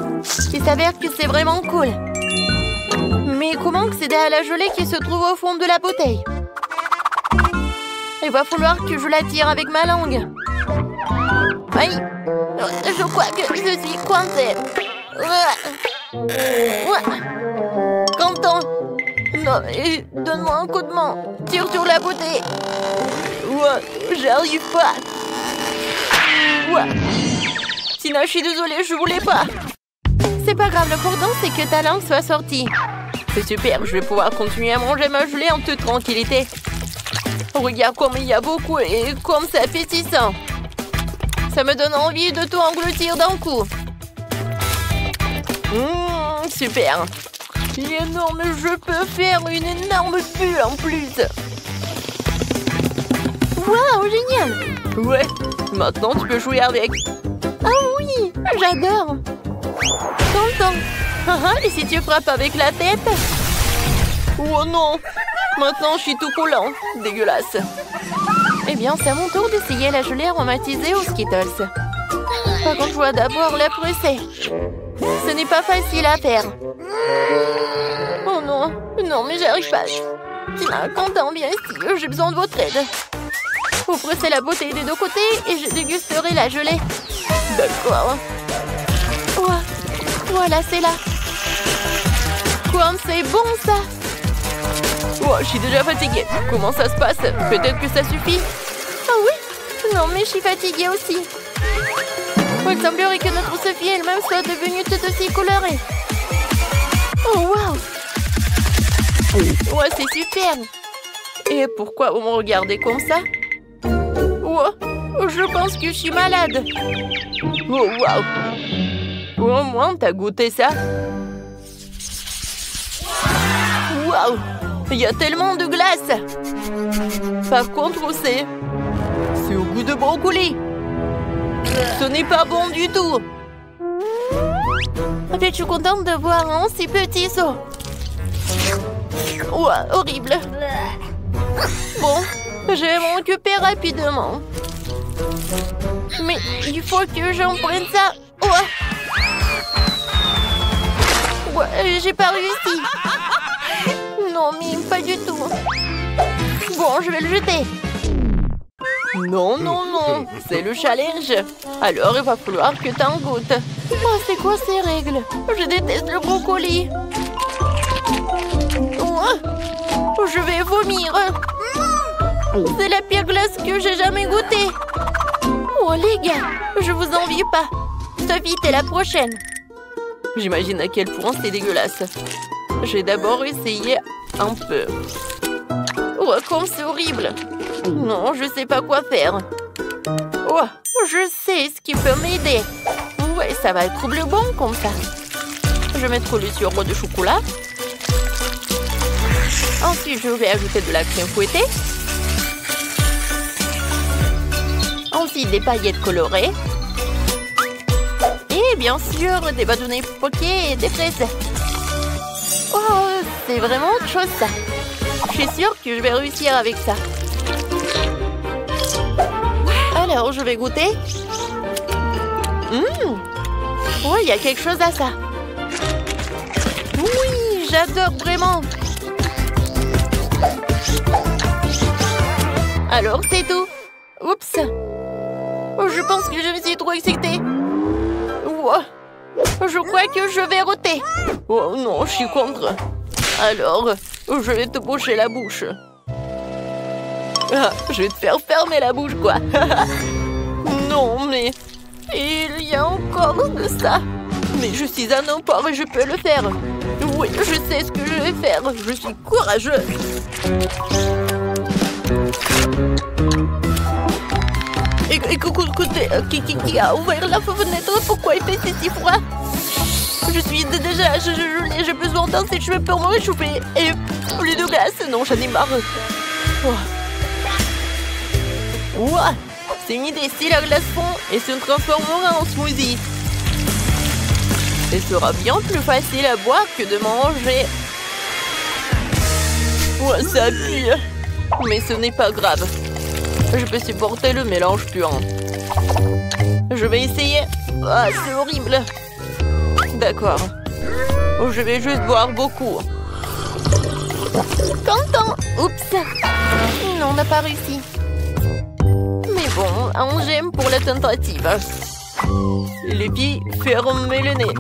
Il s'avère que c'est vraiment cool. Mais comment accéder à la gelée qui se trouve au fond de la bouteille? Il va falloir que je la tire avec ma langue. Aïe! Je crois que je suis coincée. Content. Non, donne-moi un coup de main. Tire sur la bouteille. Ouais, j'arrive pas. Ouais. Tina, je suis désolée, je voulais pas. C'est pas grave, l'important c'est que ta langue soit sortie. C'est super, je vais pouvoir continuer à manger ma gelée en toute tranquillité. Regarde comme il y a beaucoup et comme c'est appétissant. Ça me donne envie de tout engloutir d'un coup. Super. Il est énorme, je peux faire une énorme bulle en plus. Waouh, génial. Ouais, maintenant tu peux jouer avec. Ah oui, j'adore. Tonton. Et si tu frappes avec la tête? Oh non, maintenant je suis tout collant. Dégueulasse. Eh bien, c'est à mon tour d'essayer la gelée aromatisée aux Skittles. Par contre, je dois d'abord la presser. Ce n'est pas facile à faire. Oh non, non, mais j'arrive pas. Tina, Quentin, viens ici, j'ai besoin de votre aide. Vous pressez la bouteille des deux côtés et je dégusterai la gelée. D'accord. Oh, voilà, c'est là. Comme c'est bon, ça. Oh, je suis déjà fatiguée. Comment ça se passe? Peut-être que ça suffit. Ah oui? Non, mais je suis fatiguée aussi. Oh, il semblerait que notre Sophie elle-même soit devenue toute aussi colorée. Oh, waouh! Ouais, c'est super. Et pourquoi vous me regardez comme ça? Oh, je pense que je suis malade. Oh, waouh! Au moins, t'as goûté ça? Waouh! Il y a tellement de glace. Par contre, c'est au goût de brocoli. Ce n'est pas bon du tout. En fait, je suis contente de voir un si petit saut. Ouah, horrible. Bon, je vais m'en occuper rapidement. Mais il faut que j'en prenne ça. Ouah. Ouais, j'ai pas réussi. Non, mais pas du tout. Bon, je vais le jeter. Non, non, non, c'est le challenge. Alors, il va falloir que t'en goûtes. Oh, c'est quoi ces règles? Je déteste le brocoli. Oh, je vais vomir. C'est la pire glace que j'ai jamais goûtée. Oh, les gars, je vous envie pas. Sophie, t'es la prochaine. J'imagine à quel point c'est dégueulasse. J'ai d'abord essayé un peu. Oh, comme c'est horrible. Non, je sais pas quoi faire. Oh, je sais ce qui peut m'aider. Ouais, ça va être bleu bon comme ça. Je vais mettre le sirop de chocolat. Ensuite, je vais ajouter de la crème fouettée. Ensuite, des paillettes colorées. Et bien sûr, des bâtonnets poqués et des fraises. Oh, c'est vraiment autre chose ça. Je suis sûre que je vais réussir avec ça. Alors, je vais goûter. Ouais, il y a quelque chose à ça. Oui, j'adore vraiment. Alors, c'est tout. Oups. Oh, je pense que je me suis trop excitée. Wow. Je crois que je vais roter. Oh non, je suis contre. Alors, je vais te boucher la bouche. Ah, je vais te faire fermer la bouche, quoi. Non, mais il y a encore de ça. Mais je suis un emport et je peux le faire. Oui, je sais ce que je vais faire. Je suis courageux. Écoutez, qui a ouvert la fenêtre? Pourquoi il fait si froid? Je suis déjà j'ai besoin d'un sèche-cheveux pour me réchauffer. Et plus de glace? Non, j'en ai marre. Ouah, c'est une idée. Si la glace fond et se transformera en smoothie. Ce sera bien plus facile à boire que de manger. Ouais, ça pue. Mais ce n'est pas grave. Je peux supporter le mélange puant. Je vais essayer. Ah, c'est horrible. D'accord. Je vais juste boire beaucoup. Quentin! Oups! Non, on n'a pas réussi. Mais bon, un j'aime pour la tentative. Les filles, fermez le nez.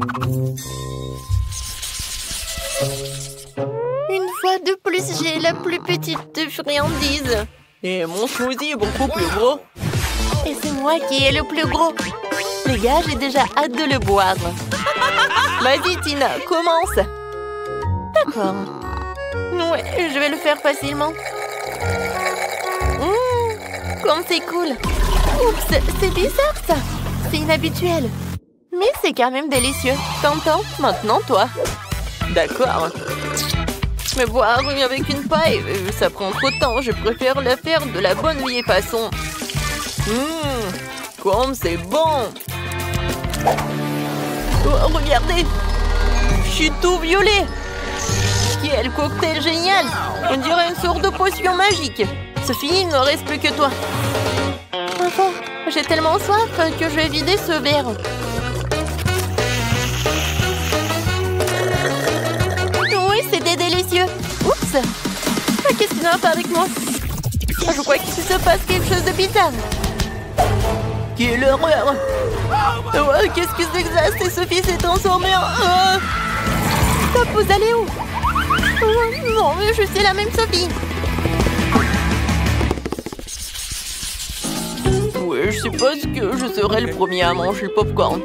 Une fois de plus, j'ai la plus petite friandise. Et mon smoothie est beaucoup plus gros. Et c'est moi qui ai le plus gros. Les gars, j'ai déjà hâte de le boire. Vas-y, Tina, commence. D'accord. Ouais, je vais le faire facilement. Comme c'est cool. Oups, c'est bizarre ça. C'est inhabituel. Mais c'est quand même délicieux. T'entends? Maintenant, toi. D'accord. Mais boire avec une paille, ça prend trop de temps. Je préfère le faire de la bonne vieille façon. Comme c'est bon. Oh, regardez. Je suis tout violet. Quel cocktail génial. On dirait une sorte de potion magique. Sophie, il ne reste plus que toi. Enfin, j'ai tellement soif que je vais vider ce verre. Oui, c'était délicieux. Oups. Qu'est-ce qui ne va pas avec moi? Je crois qu'il se passe quelque chose de bizarre. Quelle horreur! Qu'est-ce que c'est que ça? C'est Sophie s'est transformée en... Stop, vous allez où? Non, mais je suis la même Sophie. Oui, je suppose que je serai le premier à manger le popcorn.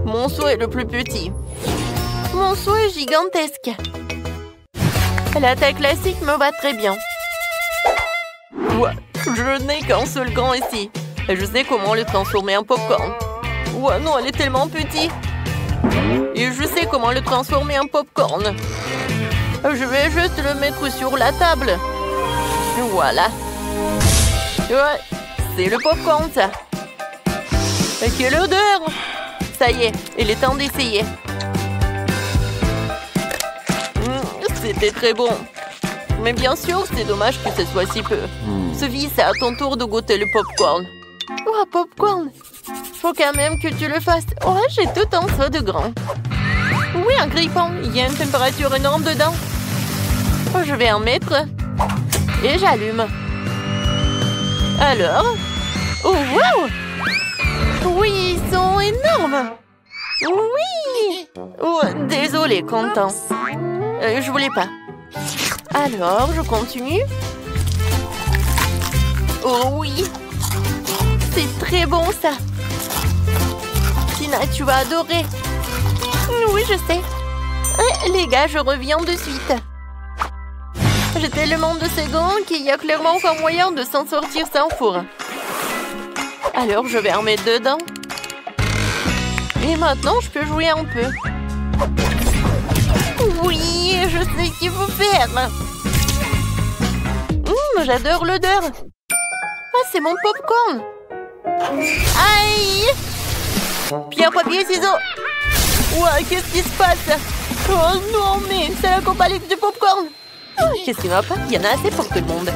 Mon seau est le plus petit. Mon seau est gigantesque. La taille classique me va très bien. Ouais, je n'ai qu'un seul grand ici. Et je sais comment le transformer en popcorn. Ouais, non, elle est tellement petite. Et je sais comment le transformer en popcorn. Je vais juste le mettre sur la table. Voilà. Ouais, c'est le popcorn, ça. Et quelle odeur! Ça y est, il est temps d'essayer. C'était très bon. Mais bien sûr, c'est dommage que ce soit si peu. Sophie, c'est à ton tour de goûter le popcorn. Oh, popcorn! Faut quand même que tu le fasses. Oh, j'ai tout un seau de grand. Oui, un grille-pain. Il y a une température énorme dedans. Oh, je vais en mettre. Et j'allume. Alors? Oh, wow! Oui, ils sont énormes! Oui! Oh, désolé, Quentin. Je voulais pas. Alors, je continue. Oh oui! C'est très bon, ça! Tina, tu vas adorer! Oui, je sais. Les gars, je reviens de suite. J'ai tellement de secondes qu'il y a clairement pas moyen de s'en sortir sans four. Alors, je vais en mettre dedans. Et maintenant, je peux jouer un peu. Oui, je sais ce qu'il faut faire. J'adore l'odeur. Ah, c'est mon popcorn. Aïe! Pierre, papier, ciseaux. Ouais, qu'est-ce qui se passe? Oh non, mais c'est la compagnie du popcorn. Oh, qu'est-ce qui va pas? Il y en a assez pour tout le monde.